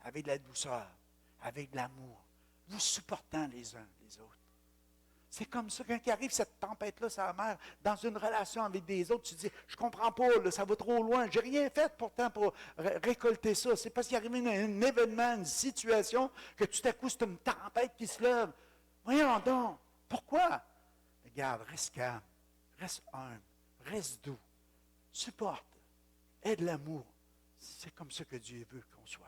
avec de la douceur, avec de l'amour, vous supportant les uns les autres. C'est comme ça, quand il arrive cette tempête-là sur la mer, dans une relation avec des autres, tu te dis, je ne comprends pas, là, ça va trop loin, je n'ai rien fait pourtant pour récolter ça. C'est parce qu'il arrive un événement, une situation, que tout à coup, c'est une tempête qui se lève. Voyons donc, pourquoi? Regarde, reste calme, reste humble, reste doux, supporte, aie de l'amour. C'est comme ça que Dieu veut qu'on soit.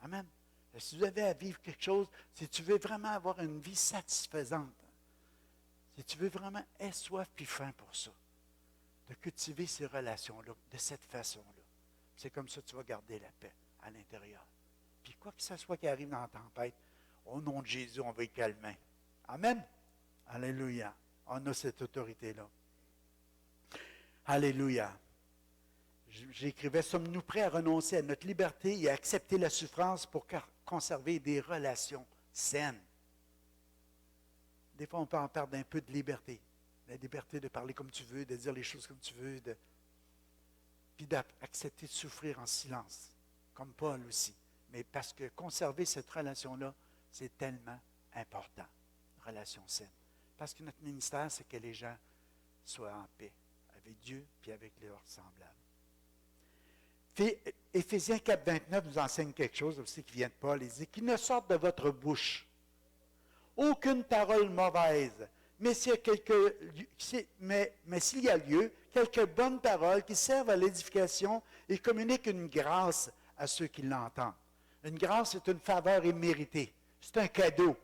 Amen. Et si vous avez à vivre quelque chose, si tu veux vraiment avoir une vie satisfaisante, si tu veux vraiment aie soif puis faim pour ça, de cultiver ces relations-là de cette façon-là, c'est comme ça que tu vas garder la paix à l'intérieur. Puis quoi que ce soit qui arrive dans la tempête, au nom de Jésus, on va être calmer. Amen. Alléluia. On a cette autorité-là. Alléluia. J'écrivais, sommes-nous prêts à renoncer à notre liberté et à accepter la souffrance pour conserver des relations saines? Des fois, on peut en perdre un peu de liberté. La liberté de parler comme tu veux, de dire les choses comme tu veux, puis d'accepter de souffrir en silence, comme Paul aussi. Mais parce que conserver cette relation-là, c'est tellement important, relation saine. Parce que notre ministère, c'est que les gens soient en paix, avec Dieu puis avec leurs semblables. Éphésiens 4, 29 nous enseigne quelque chose aussi qui vient de Paul. Il dit qu'il ne sorte de votre bouche aucune parole mauvaise, mais s'il y a lieu, quelques bonnes paroles qui servent à l'édification et communiquent une grâce à ceux qui l'entendent. Une grâce, c'est une faveur imméritée. C'est un cadeau.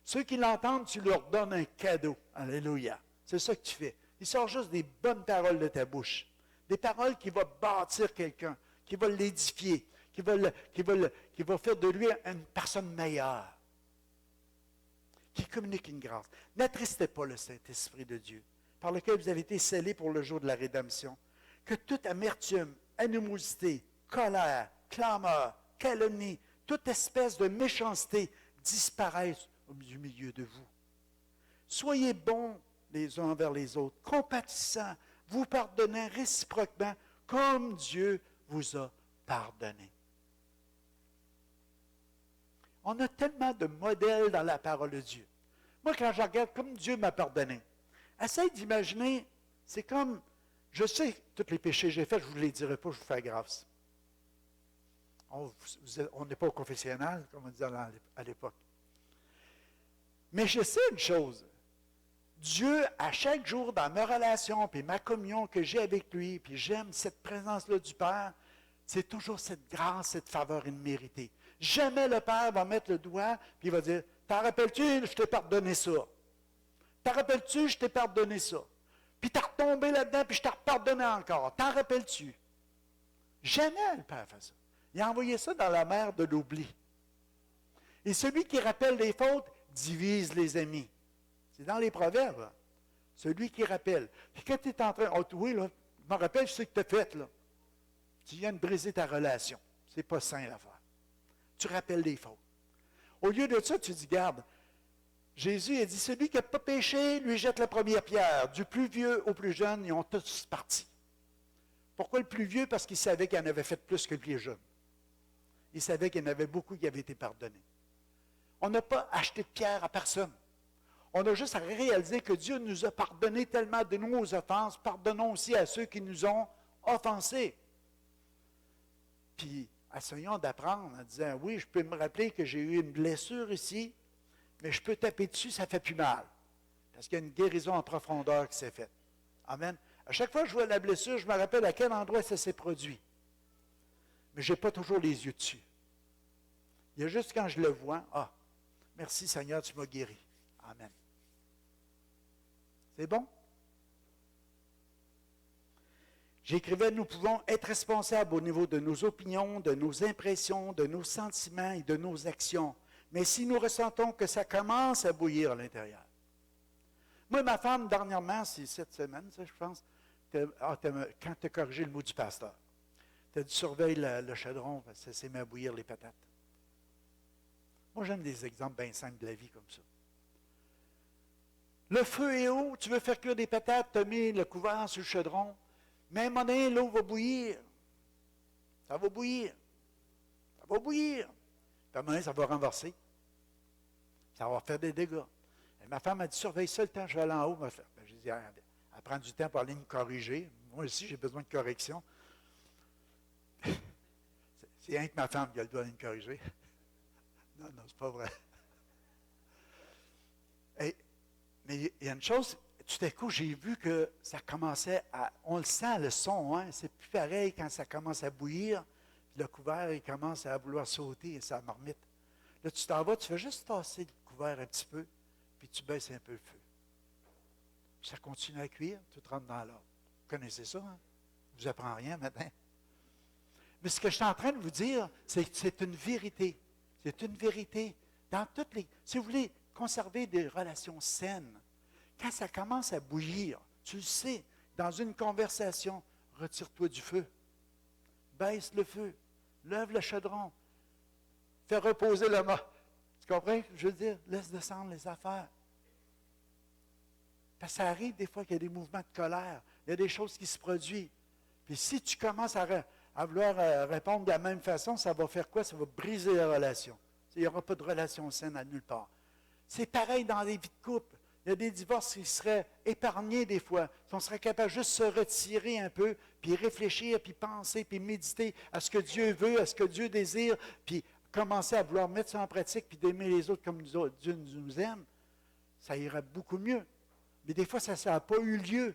Ceux qui l'entendent, tu leur donnes un cadeau. Alléluia. C'est ça que tu fais. Il sort juste des bonnes paroles de ta bouche. Des paroles qui vont bâtir quelqu'un, qui vont l'édifier, qui vont faire de lui une personne meilleure, qui communique une grâce. N'attristez pas le Saint-Esprit de Dieu, par lequel vous avez été scellés pour le jour de la rédemption. Que toute amertume, animosité, colère, clameur, calomnie, toute espèce de méchanceté disparaisse du milieu de vous. Soyez bons les uns envers les autres, compatissants, vous pardonnant réciproquement, comme Dieu vous a pardonné. On a tellement de modèles dans la parole de Dieu. Moi, quand je regarde comme Dieu m'a pardonné, essaye d'imaginer, c'est comme, je sais tous les péchés que j'ai faits, je ne vous les dirai pas, je vous fais grâce. On n'est pas au confessionnal, comme on disait à l'époque. Mais je sais une chose, Dieu, à chaque jour, dans ma relation, puis ma communion que j'ai avec lui, puis j'aime cette présence-là du Père, c'est toujours cette grâce, cette faveur imméritée. Jamais le Père va mettre le doigt, puis il va dire, « T'en rappelles-tu, je t'ai pardonné ça. T'en rappelles-tu, je t'ai pardonné ça. Puis t'as retombé là-dedans, puis je t'ai pardonné encore. T'en rappelles-tu? » Jamais le Père fait ça. Il a envoyé ça dans la mer de l'oubli. Et celui qui rappelle les fautes divise les amis. C'est dans les Proverbes. Celui qui rappelle. Puis quand tu es en train, oh, oui, là, je me rappelle ce que tu as fait, là. Tu viens de briser ta relation. C'est pas sain l'affaire. Tu rappelles les fautes. Au lieu de ça, tu dis, garde, Jésus a dit, celui qui n'a pas péché, lui jette la première pierre. Du plus vieux au plus jeune, ils ont tous parti. Pourquoi le plus vieux? Parce qu'il savait qu'il en avait fait plus que le plus jeune. Il savait qu'il y en avait beaucoup qui avaient été pardonnés. On n'a pas acheté de pierre à personne. On a juste à réaliser que Dieu nous a pardonné tellement de nos offenses. Pardonnons aussi à ceux qui nous ont offensés. Puis, essayons d'apprendre en disant, oui, je peux me rappeler que j'ai eu une blessure ici, mais je peux taper dessus, ça ne fait plus mal. Parce qu'il y a une guérison en profondeur qui s'est faite. Amen. À chaque fois que je vois la blessure, je me rappelle à quel endroit ça s'est produit. Mais je n'ai pas toujours les yeux dessus. Il y a juste quand je le vois, ah, merci Seigneur, tu m'as guéri. Amen. C'est bon? J'écrivais, nous pouvons être responsables au niveau de nos opinions, de nos impressions, de nos sentiments et de nos actions. Mais si nous ressentons que ça commence à bouillir à l'intérieur. Moi, ma femme, dernièrement, c'est cette semaine, ça, je pense, quand tu as corrigé le mot du pasteur, tu as dit surveille le chaudron, parce que ça s'est mis à bouillir les patates. Moi, j'aime des exemples bien simples de la vie comme ça. Le feu est haut, tu veux faire cuire des patates, tu as mis le couvert sur le chaudron, mais à un moment donné, l'eau va bouillir. Ça va bouillir. Ça va bouillir. Puis à un moment donné, ça va renverser. Ça va faire des dégâts. Et ma femme a dit, surveille ça le temps, je vais aller en haut. J'ai dit, elle prend du temps pour aller me corriger. Moi aussi, j'ai besoin de correction. C'est rien que ma femme qui a le droit de me corriger. Non, c'est pas vrai. Mais il y a une chose, tout à coup, j'ai vu que ça commençait à... On le sent, le son, hein? C'est plus pareil quand ça commence à bouillir, puis le couvert, il commence à vouloir sauter et ça marmite. Là, tu t'en vas, tu fais juste tasser le couvert un petit peu, puis tu baisses un peu le feu. Puis ça continue à cuire, tout rentre dans l'ordre. Vous connaissez ça, hein? Je vous apprends rien maintenant. Mais ce que je suis en train de vous dire, c'est que c'est une vérité. C'est une vérité. Dans toutes les... Si vous voulez conserver des relations saines, quand ça commence à bouillir, tu le sais, dans une conversation, retire-toi du feu. Baisse le feu. Lève le chaudron. Fais reposer le mât. Tu comprends? Je veux dire, laisse descendre les affaires. Parce que ça arrive des fois qu'il y a des mouvements de colère. Il y a des choses qui se produisent. Puis si tu commences à vouloir répondre de la même façon, ça va faire quoi? Ça va briser la relation. Il n'y aura pas de relation saine à nulle part. C'est pareil dans les vies de couple. Il y a des divorces qui seraient épargnés des fois. Si on serait capable juste de se retirer un peu, puis réfléchir, puis penser, puis méditer à ce que Dieu veut, à ce que Dieu désire, puis commencer à vouloir mettre ça en pratique, puis d'aimer les autres comme Dieu nous aime, ça irait beaucoup mieux. Mais des fois, ça n'a pas eu lieu.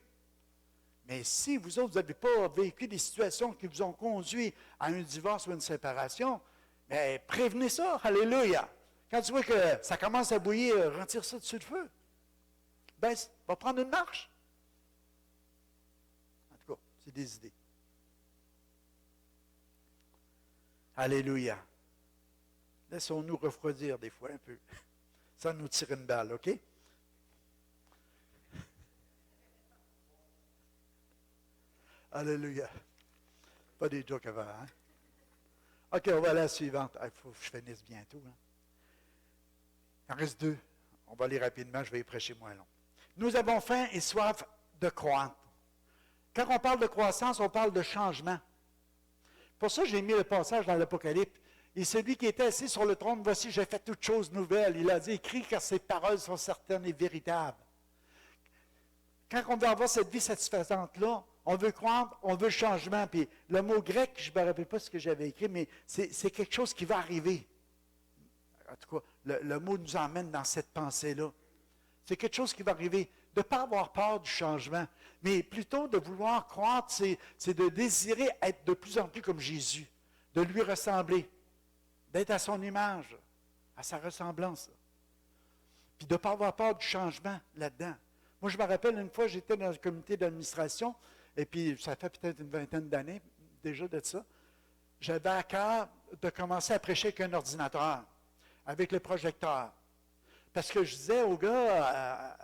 Mais si vous autres, vous n'avez pas vécu des situations qui vous ont conduit à un divorce ou une séparation, bien, prévenez ça, alléluia. Quand tu vois que ça commence à bouillir, retire ça dessus le feu. Ben, va prendre une marche. En tout cas, c'est des idées. Alléluia. Laissons-nous refroidir des fois un peu, sans nous tirer une balle, OK? Alléluia. Pas des jokes avant, hein? OK, on va à la suivante. Il faut que je finisse bientôt. Hein? Il en reste 2. On va aller rapidement, je vais y prêcher moins long. Nous avons faim et soif de croître. Quand on parle de croissance, on parle de changement. Pour ça, j'ai mis le passage dans l'Apocalypse. Et celui qui était assis sur le trône, voici, j'ai fait toutes choses nouvelles. Il a dit, écrit, car ces paroles sont certaines et véritables. Quand on veut avoir cette vie satisfaisante-là, on veut croître, on veut le changement. Puis le mot grec, je ne me rappelle pas ce que j'avais écrit, mais c'est quelque chose qui va arriver. En tout cas, le mot nous emmène dans cette pensée-là. C'est quelque chose qui va arriver. De ne pas avoir peur du changement, mais plutôt de vouloir croître, c'est de désirer être de plus en plus comme Jésus, de lui ressembler, d'être à son image, à sa ressemblance. Puis de ne pas avoir peur du changement là-dedans. Moi, je me rappelle une fois, j'étais dans le comité d'administration, et puis ça fait peut-être une vingtaine d'années déjà de ça. J'avais à cœur de commencer à prêcher avec un ordinateur, avec le projecteur. Parce que je disais aux gars,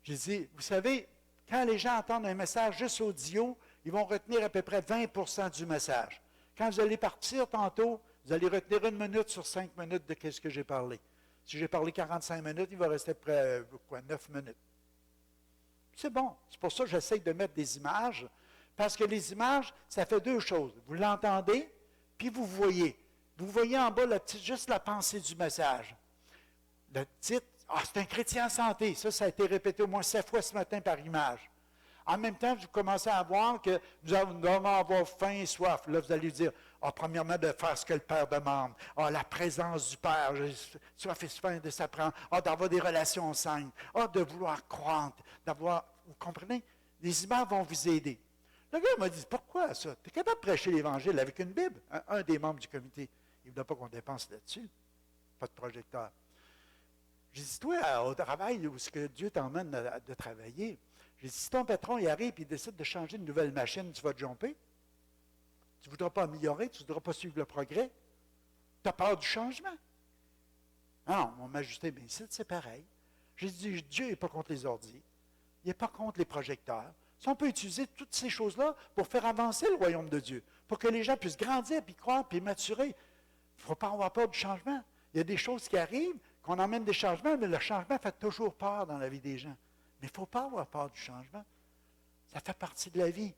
j'ai dit, vous savez, quand les gens entendent un message juste audio, ils vont retenir à peu près 20% du message. Quand vous allez partir tantôt, vous allez retenir 1 minute sur 5 minutes de ce que j'ai parlé. Si j'ai parlé 45 minutes, il va rester à peu près 9 minutes. C'est bon. C'est pour ça que j'essaie de mettre des images. Parce que les images, ça fait 2 choses. Vous l'entendez, puis vous voyez. Vous voyez en bas juste la pensée du message. Le titre, c'est un chrétien en santé. Ça a été répété au moins 7 fois ce matin par image. En même temps, vous commencez à voir que nous allons avoir faim et soif. Là, vous allez dire, premièrement, de faire ce que le Père demande. La présence du Père, soif et faim de s'apprendre. D'avoir des relations saines. De vouloir croître. Vous comprenez? Les images vont vous aider. Le gars m'a dit, pourquoi ça? Tu es capable de prêcher l'Évangile avec une Bible? Un des membres du comité. Il ne voulait pas qu'on dépense là-dessus. Pas de projecteur. J'ai dit, toi, au travail, où est-ce que Dieu t'emmène de travailler? J'ai dit, si ton patron il arrive et il décide de changer une nouvelle machine, tu vas te jumper? Tu ne voudras pas améliorer, tu ne voudras pas suivre le progrès? Tu as peur du changement? Non, on m'a ajusté, bien ici, c'est pareil. J'ai dit, Dieu n'est pas contre les ordi, il n'est pas contre les projecteurs. Si on peut utiliser toutes ces choses-là pour faire avancer le royaume de Dieu, pour que les gens puissent grandir, puis croire, puis maturer, il ne faut pas avoir peur du changement. Il y a des choses qui arrivent, qu'on emmène des changements, mais le changement fait toujours peur dans la vie des gens. Mais il ne faut pas avoir peur du changement. Ça fait partie de la vie.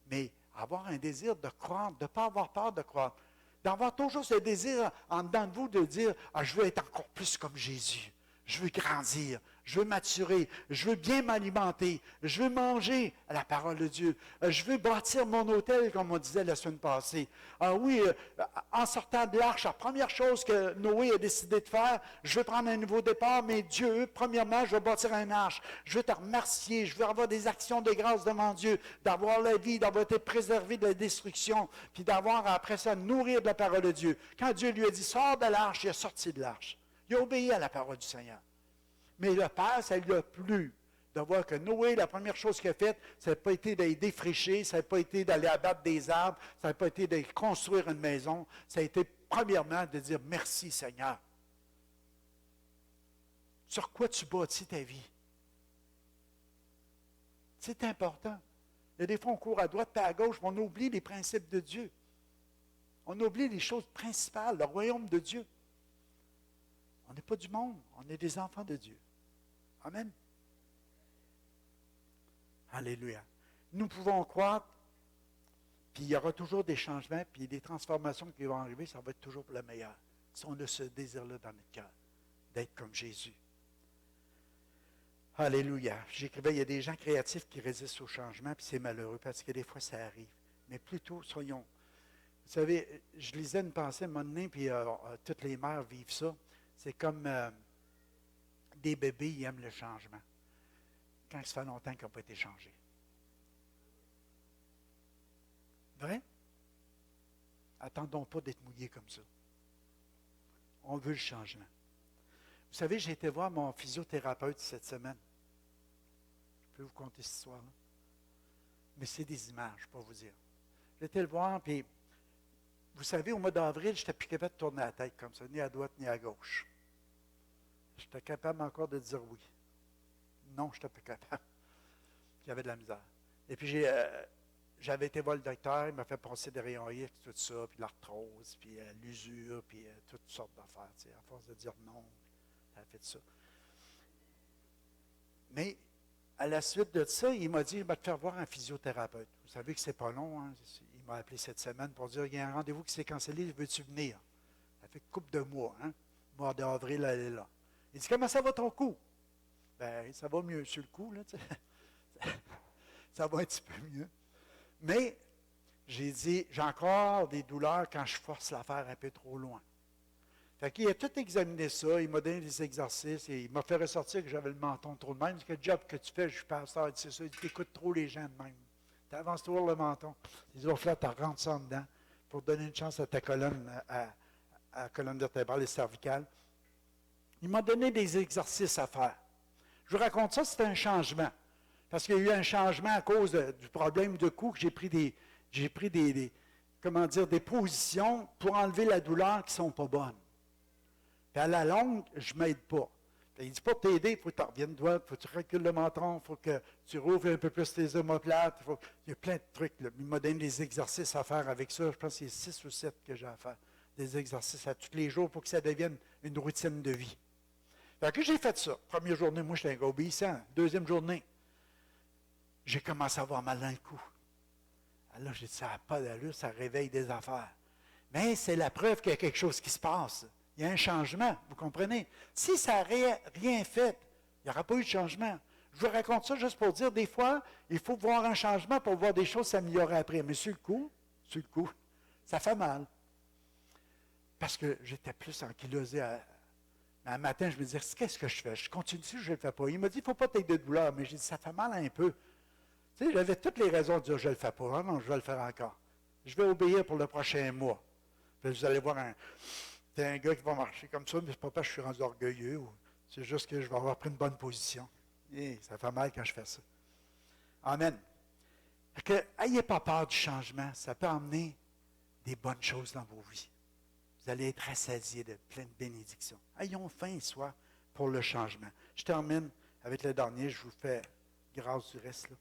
Mais avoir un désir de croître, de ne pas avoir peur de croître, d'avoir toujours ce désir en dedans de vous de dire, je veux être encore plus comme Jésus. Je veux grandir, je veux maturer, je veux bien m'alimenter, je veux manger à la parole de Dieu. Je veux bâtir mon hôtel, comme on disait la semaine passée. En sortant de l'arche, la première chose que Noé a décidé de faire, je veux prendre un nouveau départ, mais Dieu, premièrement, je veux bâtir un arche. Je veux te remercier, je veux avoir des actions de grâce devant Dieu, d'avoir la vie, d'avoir été préservé de la destruction, puis d'avoir après ça nourrir de la parole de Dieu. Quand Dieu lui a dit, sors de l'arche, il est sorti de l'arche. Il a obéi à la parole du Seigneur. Mais le Père, ça lui a plu de voir que Noé, la première chose qu'il a faite, ça n'a pas été d'aller défricher, ça n'a pas été d'aller abattre des arbres, ça n'a pas été de construire une maison, ça a été premièrement de dire merci Seigneur. Sur quoi tu bâtis ta vie? C'est important. Il y a des fois, on court à droite et à gauche, mais on oublie les principes de Dieu. On oublie les choses principales, le royaume de Dieu. On n'est pas du monde, on est des enfants de Dieu. Amen. Alléluia. Nous pouvons croître, puis il y aura toujours des changements, puis des transformations qui vont arriver, ça va être toujours pour le meilleur. Si on a ce désir-là dans notre cœur, d'être comme Jésus. Alléluia. J'écrivais, il y a des gens créatifs qui résistent au changement, puis c'est malheureux parce que des fois, ça arrive. Mais plutôt, soyons. Vous savez, je lisais une pensée à un moment donné, puis toutes les mères vivent ça. C'est comme des bébés, ils aiment le changement. Quand ça fait longtemps qu'ils n'ont pas été changés. Vrai? Attendons pas d'être mouillés comme ça. On veut le changement. Vous savez, j'ai été voir mon physiothérapeute cette semaine. Je peux vous conter cette histoire-là. Mais c'est des images, pour vous dire. J'ai été le voir, puis vous savez, au mois d'avril, je n'étais plus capable de tourner la tête comme ça, ni à droite, ni à gauche. J'étais capable encore de dire oui. Non, je n'étais pas capable. J'avais de la misère. Et puis, j'avais été voir le docteur, il m'a fait passer des rayons X, tout ça, puis l'arthrose, puis l'usure, puis toutes sortes d'affaires. Tu sais, à force de dire non, ça a fait ça. Mais, à la suite de ça, il m'a dit, il va te faire voir un physiothérapeute. Vous savez que c'est pas long, hein? Il m'a appelé cette semaine pour dire, il y a un rendez-vous qui s'est cancellé, veux-tu venir? Ça fait une couple de mois, hein? Le mois d'avril, elle est là. Il dit, comment ça va ton cou? Ben, ça va mieux sur le coup, là, tu sais. Ça va un petit peu mieux. Mais, j'ai dit, j'ai encore des douleurs quand je force l'affaire un peu trop loin. Fait qu'il a tout examiné ça, il m'a donné des exercices, et il m'a fait ressortir que j'avais le menton trop de même. Il dit, quel job que tu fais? Je suis pasteur, c'est ça. Il dit, t'écoutes trop les gens de même. Tu avances toujours le menton. Il dit, au fait, tu rentres ça en dedans pour donner une chance à ta colonne, à la colonne vertébrale et cervicale. Il m'a donné des exercices à faire. Je vous raconte ça, c'était un changement. Parce qu'il y a eu un changement à cause du problème de cou, que j'ai pris des positions pour enlever la douleur qui ne sont pas bonnes. Puis à la longue, je ne m'aide pas. Puis il dit, pour t'aider, il faut que tu reviennes droit, il faut que tu recules le menton, il faut que tu rouvres un peu plus tes omoplates. Il y a plein de trucs. Là. Il m'a donné des exercices à faire avec ça. Je pense que c'est 6 ou 7 que j'ai à faire. Des exercices à tous les jours pour que ça devienne une routine de vie. Fait que j'ai fait ça. Première journée, moi, j'étais un gars obéissant. Deuxième journée, j'ai commencé à avoir mal dans le cou. Alors, j'ai dit, ça n'a pas d'allure, ça réveille des affaires. Mais c'est la preuve qu'il y a quelque chose qui se passe. Il y a un changement, vous comprenez? Si ça n'aurait rien fait, il n'y aura pas eu de changement. Je vous raconte ça juste pour dire, des fois, il faut voir un changement pour voir des choses s'améliorer après. Mais sur le coup, ça fait mal. Parce que j'étais plus ankylosé. Un matin, je me disais, qu'est-ce que je fais? Je continue si je ne le fais pas. Il m'a dit, il ne faut pas t'aider de douleur. Mais j'ai dit, ça fait mal un peu. Tu sais, j'avais toutes les raisons de dire, je ne le fais pas. Ah non, je vais le faire encore. Je vais obéir pour le prochain mois. Puis vous allez voir c'est un gars qui va marcher comme ça, mais c'est pas parce que je suis rendu orgueilleux. C'est juste que je vais avoir pris une bonne position. Et ça fait mal quand je fais ça. Amen. N'ayez pas peur du changement. Ça peut emmener des bonnes choses dans vos vies. Vous allez être rassasiés de plein de bénédictions. Ayons faim et soif pour le changement. Je termine avec le dernier. Je vous fais grâce du reste. Là.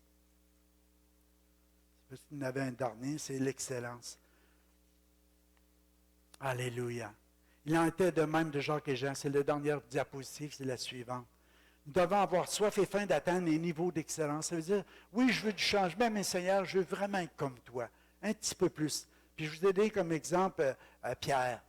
Si vous en avez un dernier, c'est l'excellence. Alléluia. Il en était de même de Jacques et Jean. C'est la dernière diapositive, c'est la suivante. Nous devons avoir soif et faim d'atteindre les niveaux d'excellence. Ça veut dire, oui, je veux du changement, mais Seigneur, je veux vraiment être comme toi. Un petit peu plus. Puis je vous ai donné comme exemple Pierre.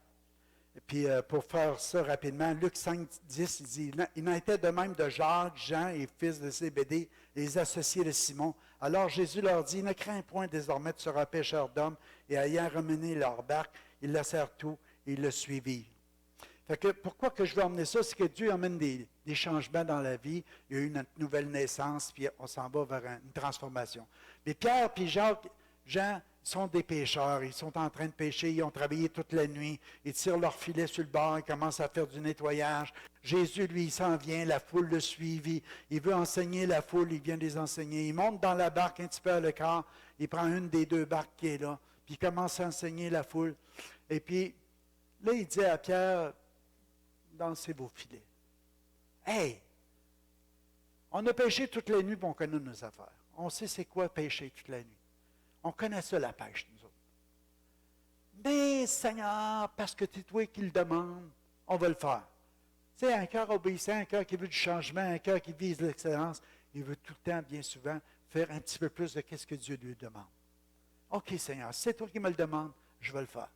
Et puis pour faire ça rapidement, Luc 5, 10, il dit, il en était de même de Jacques, Jean et fils de Zébédée, les associés de Simon. Alors Jésus leur dit, ne crains point désormais, tu seras pêcheur d'hommes. Et ayant remené leur barque, ils laissèrent tout et ils le suivirent. Fait que pourquoi que je veux emmener ça, c'est que Dieu amène des changements dans la vie. Il y a eu une nouvelle naissance, puis on s'en va vers une transformation. Mais Pierre et Jacques, Jean sont des pêcheurs. Ils sont en train de pêcher. Ils ont travaillé toute la nuit. Ils tirent leur filet sur le bord. Ils commencent à faire du nettoyage. Jésus, lui, il s'en vient. La foule le suit. Il veut enseigner la foule. Il vient les enseigner. Il monte dans la barque un petit peu à l'écart. Il prend une des deux barques qui est là. Puis il commence à enseigner la foule. Et puis, là, il dit à Pierre, dansez vos filets. Hey! On a pêché toute la nuit, puis on connaît nos affaires. On sait c'est quoi pêcher toute la nuit. On connaît ça, la pêche, nous autres. Mais, Seigneur, parce que c'est toi qui le demande, on va le faire. Tu sais, un cœur obéissant, un cœur qui veut du changement, un cœur qui vise l'excellence, il veut tout le temps, bien souvent, faire un petit peu plus de ce que Dieu lui demande. OK, Seigneur, c'est toi qui me le demandes, je vais le faire.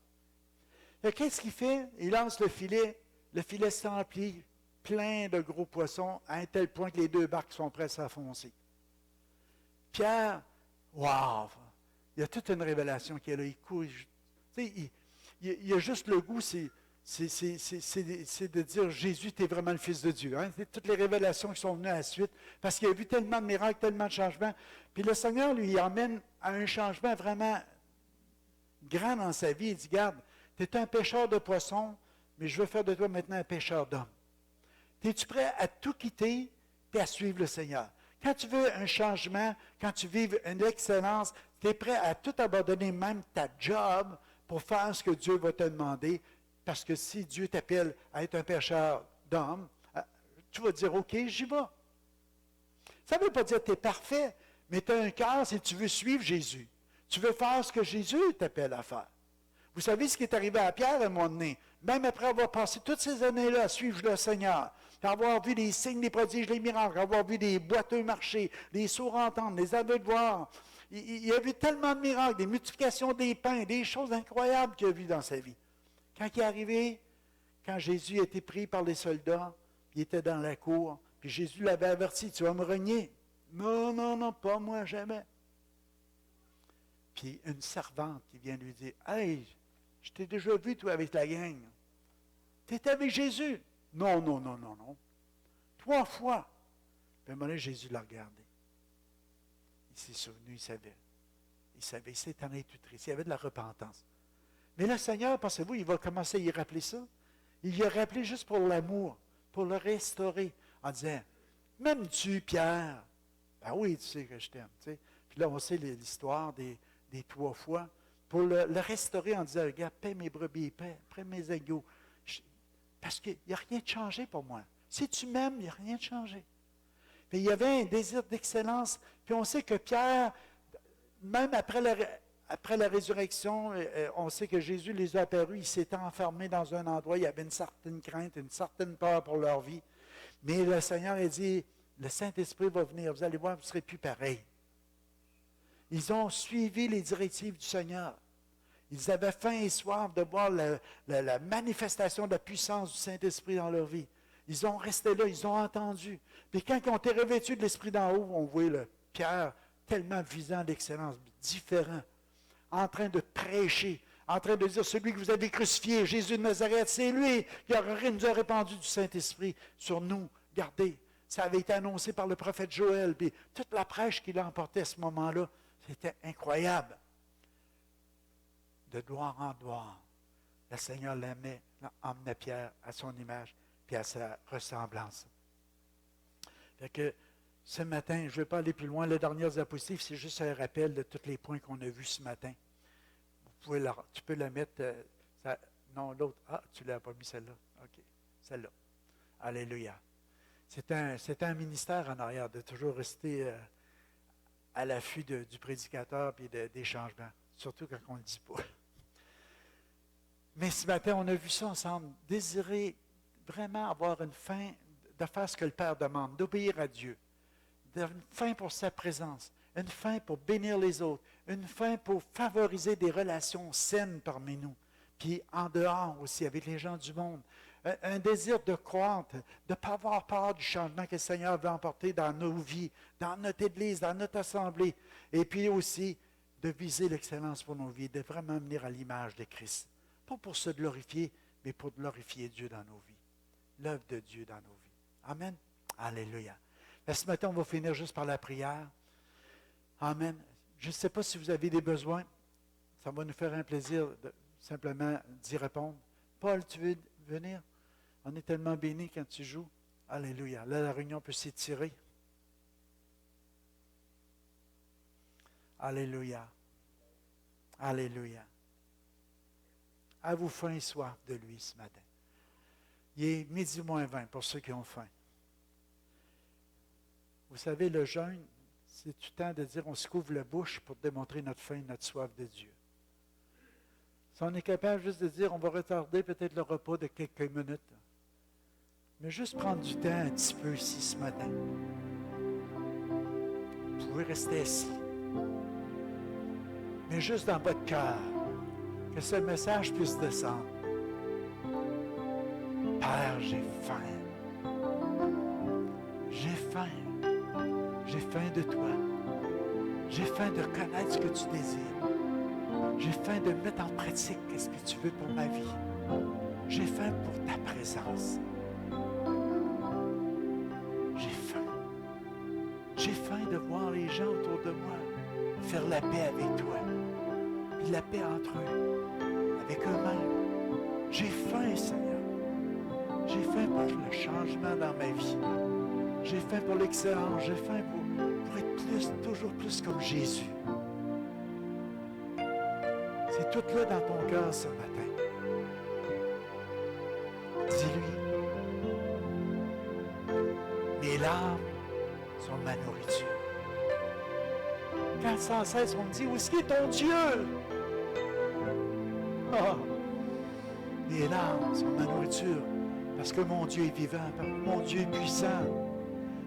Et qu'est-ce qu'il fait? Il lance le filet s'emplit plein de gros poissons, à un tel point que les deux barques sont prêtes à s'enfoncer. Pierre, wow! Il y a toute une révélation qui est là. Il court. Il a juste le goût, c'est de dire Jésus, tu es vraiment le Fils de Dieu. Hein? C'est toutes les révélations qui sont venues à la suite, parce qu'il a vu tellement de miracles, tellement de changements. Puis le Seigneur lui emmène à un changement vraiment grand dans sa vie. Il dit, regarde, tu es un pêcheur de poissons, mais je veux faire de toi maintenant un pêcheur d'hommes. Es-tu prêt à tout quitter et à suivre le Seigneur? Quand tu veux un changement, quand tu vives une excellence, tu es prêt à tout abandonner, même ta job, pour faire ce que Dieu va te demander. Parce que si Dieu t'appelle à être un pêcheur d'hommes, tu vas dire, OK, j'y vais. Ça ne veut pas dire que tu es parfait, mais tu as un cœur si tu veux suivre Jésus. Tu veux faire ce que Jésus t'appelle à faire. Vous savez ce qui est arrivé à Pierre à un moment donné, même après avoir passé toutes ces années-là à suivre le Seigneur, avoir vu des signes, des prodiges, des miracles, avoir vu des boiteux marcher, des sourds entendre, des aveugles voir. Il a vu tellement de miracles, des multiplications des pains, des choses incroyables qu'il a vues dans sa vie. Quand il est arrivé, quand Jésus a été pris par les soldats, il était dans la cour, puis Jésus l'avait averti, tu vas me renier. Non, non, non, pas moi, jamais. Puis une servante qui vient lui dire, hey, je t'ai déjà vu, toi, avec la gang. Tu étais avec Jésus. Non, non, non, non, non. 3 fois. Puis à un moment donné, Jésus l'a regardé. Il s'est souvenu, il savait. Il s'est en été tout triste. Il y avait de la repentance. Mais le Seigneur, pensez-vous, il va commencer à y rappeler ça? Il y a rappelé juste pour l'amour, pour le restaurer, en disant, m'aimes-tu, Pierre? Ben oui, tu sais que je t'aime. Tu sais. Puis là, on sait l'histoire des 3 fois. Pour le restaurer en disant, regarde, paie mes brebis, paie mes agneaux. Parce qu'il n'y a rien de changé pour moi. Si tu m'aimes, il n'y a rien de changé. Mais il y avait un désir d'excellence. Puis on sait que Pierre, même après la résurrection, on sait que Jésus les a apparus, il s'était enfermé dans un endroit, il y avait une certaine crainte, une certaine peur pour leur vie. Mais le Seigneur a dit, le Saint-Esprit va venir, vous allez voir, vous ne serez plus pareil. Ils ont suivi les directives du Seigneur. Ils avaient faim et soif de voir la manifestation de la puissance du Saint-Esprit dans leur vie. Ils ont resté là, ils ont entendu. Puis quand ils ont été revêtus de l'Esprit d'en haut, on voit le Pierre tellement visant d'excellence, différent, en train de prêcher, en train de dire, celui que vous avez crucifié, Jésus de Nazareth, c'est lui qui nous a répandu du Saint-Esprit sur nous. Regardez, ça avait été annoncé par le prophète Joël, puis toute la prêche qu'il a emportée à ce moment-là, c'était incroyable. De gloire en gloire, le Seigneur emmenait Pierre à son image puis à sa ressemblance. Fait que ce matin, je ne vais pas aller plus loin. Les dernières diapositives, c'est juste un rappel de tous les points qu'on a vus ce matin. Tu peux la mettre. Non, l'autre. Ah, tu ne l'as pas mis celle-là. OK. Celle-là. Alléluia. C'est un ministère en arrière de toujours rester à l'affût du prédicateur et des changements. Surtout quand on ne le dit pas. Mais ce matin, on a vu ça ensemble. Désirer vraiment avoir une faim de faire ce que le Père demande, d'obéir à Dieu. Une faim pour sa présence, une faim pour bénir les autres, une faim pour favoriser des relations saines parmi nous. Puis en dehors aussi, avec les gens du monde. Un désir de croître, de ne pas avoir peur du changement que le Seigneur veut emporter dans nos vies, dans notre Église, dans notre assemblée. Et puis aussi, de viser l'excellence pour nos vies, de vraiment venir à l'image de Christ. Pas pour se glorifier, mais pour glorifier Dieu dans nos vies. L'œuvre de Dieu dans nos vies. Amen. Alléluia. Là, ce matin, on va finir juste par la prière. Amen. Je ne sais pas si vous avez des besoins. Ça va nous faire un plaisir de simplement d'y répondre. Paul, tu veux venir? On est tellement bénis quand tu joues. Alléluia. Là, la réunion peut s'étirer. Alléluia. Alléluia. Avez-vous faim et soif de lui ce matin? Il est midi moins 20 pour ceux qui ont faim. Vous savez, le jeûne, c'est tout le temps de dire on se couvre la bouche pour démontrer notre faim et notre soif de Dieu. Si on est capable juste de dire on va retarder peut-être le repas de quelques minutes, mais juste prendre du temps un petit peu ici ce matin. Vous pouvez rester assis. Mais juste dans votre cœur, que ce message puisse descendre. Père, j'ai faim. faim de toi. J'ai faim de connaître ce que tu désires. J'ai faim de mettre en pratique ce que tu veux pour ma vie. J'ai faim pour ta présence. J'ai faim. J'ai faim de voir les gens autour de moi faire la paix avec toi. Puis la paix entre eux, avec eux-mêmes. J'ai faim, Seigneur. J'ai faim pour le changement dans ma vie. J'ai faim pour l'excellence. J'ai faim pour être toujours plus comme Jésus. C'est tout là dans ton cœur ce matin. Dis-lui, mes larmes sont ma nourriture. Quand sans cesse on me dit, où est-ce qu'il est ton Dieu? Oh, mes larmes sont ma nourriture parce que mon Dieu est vivant, parce que mon Dieu est puissant,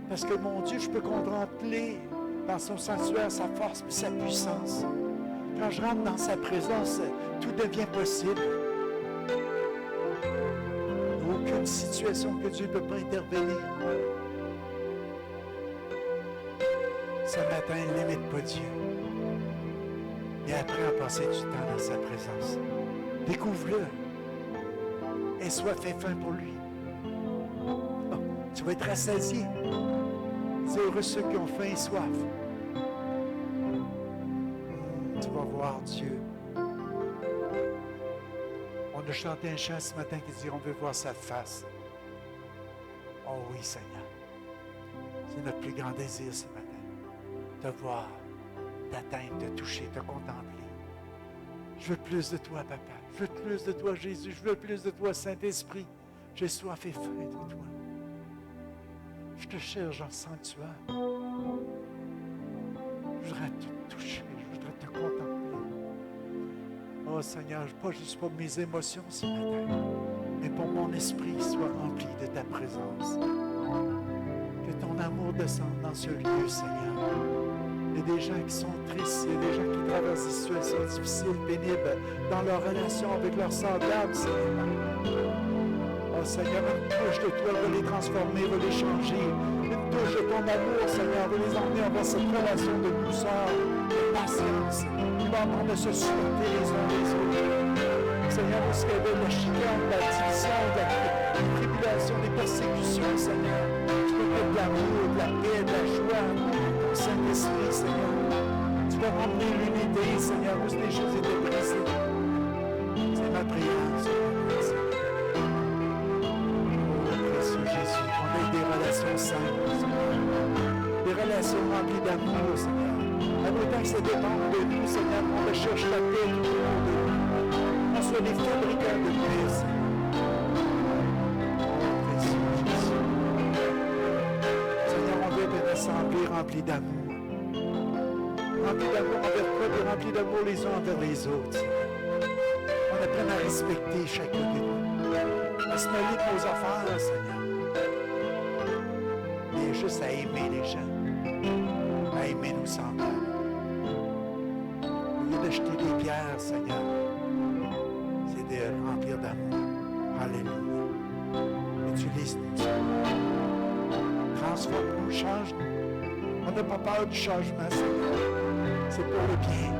parce que mon Dieu, je peux contempler dans son sanctuaire sa force et sa puissance. Quand je rentre dans sa présence, tout devient possible. Aucune situation que Dieu ne peut pas intervenir. Ce matin, ne limite pas Dieu. Et après, à passer du temps dans sa présence. Découvre-le. Et sois fait faim pour lui. Oh, tu vas être rassasié. C'est heureux ceux qui ont faim et soif. Tu vas voir Dieu. On a chanté un chant ce matin qui dit, on veut voir sa face. Oh oui, Seigneur. C'est notre plus grand désir ce matin. Te voir, t'atteindre, te toucher, te contempler. Je veux plus de toi, Papa. Je veux plus de toi, Jésus. Je veux plus de toi, Saint-Esprit. J'ai soif et faim de toi. Je te cherche en sanctuaire. Je voudrais te toucher. Je voudrais te contempler. Oh Seigneur, pas juste pour mes émotions ce matin, mais pour mon esprit soit rempli de ta présence. Que ton amour descende dans ce lieu, Seigneur. Il y a des gens qui sont tristes, il y a des gens qui traversent des situations difficiles, pénibles, dans leur relation avec leurs semblables, Seigneur. Oh Seigneur, une touche de toi va les transformer, va les changer. Une touche de ton amour, Seigneur, va les emmener vers cette relation de douceur, de patience, qui va apprendre à se supporter les uns les autres. Seigneur, où est-ce qu'il y avait de la chicane, de la division, de la tribulation, des persécutions, Seigneur. Tu peux mettre de l'amour, de la paix, de la joie, Saint-Esprit, Seigneur. Tu vas ramener l'unité, Seigneur, où les choses étaient brisées. C'est ma prière, Seigneur. Jésus, on ait des relations simples, Seigneur. Des relations remplies d'amour, Seigneur. En autant que ça dépend de nous, Seigneur, on recherche la paix tout au long de nous. On soit des fabricants de paix, Seigneur. Seigneur, on veut être une assemblée remplie d'amour. Remplie d'amour envers toi et remplie d'amour les uns envers les autres, Seigneur. On apprenne à respecter chacun de nous. À se mêler de nos affaires, Seigneur. Juste à aimer les gens, à aimer nos semblables. Au lieu d'acheter des pierres, Seigneur, c'est de remplir d'amour. Alléluia. Utilise-nous, Seigneur. Transforme-nous, change-nous. On n'a pas peur du changement, Seigneur. C'est pour le bien.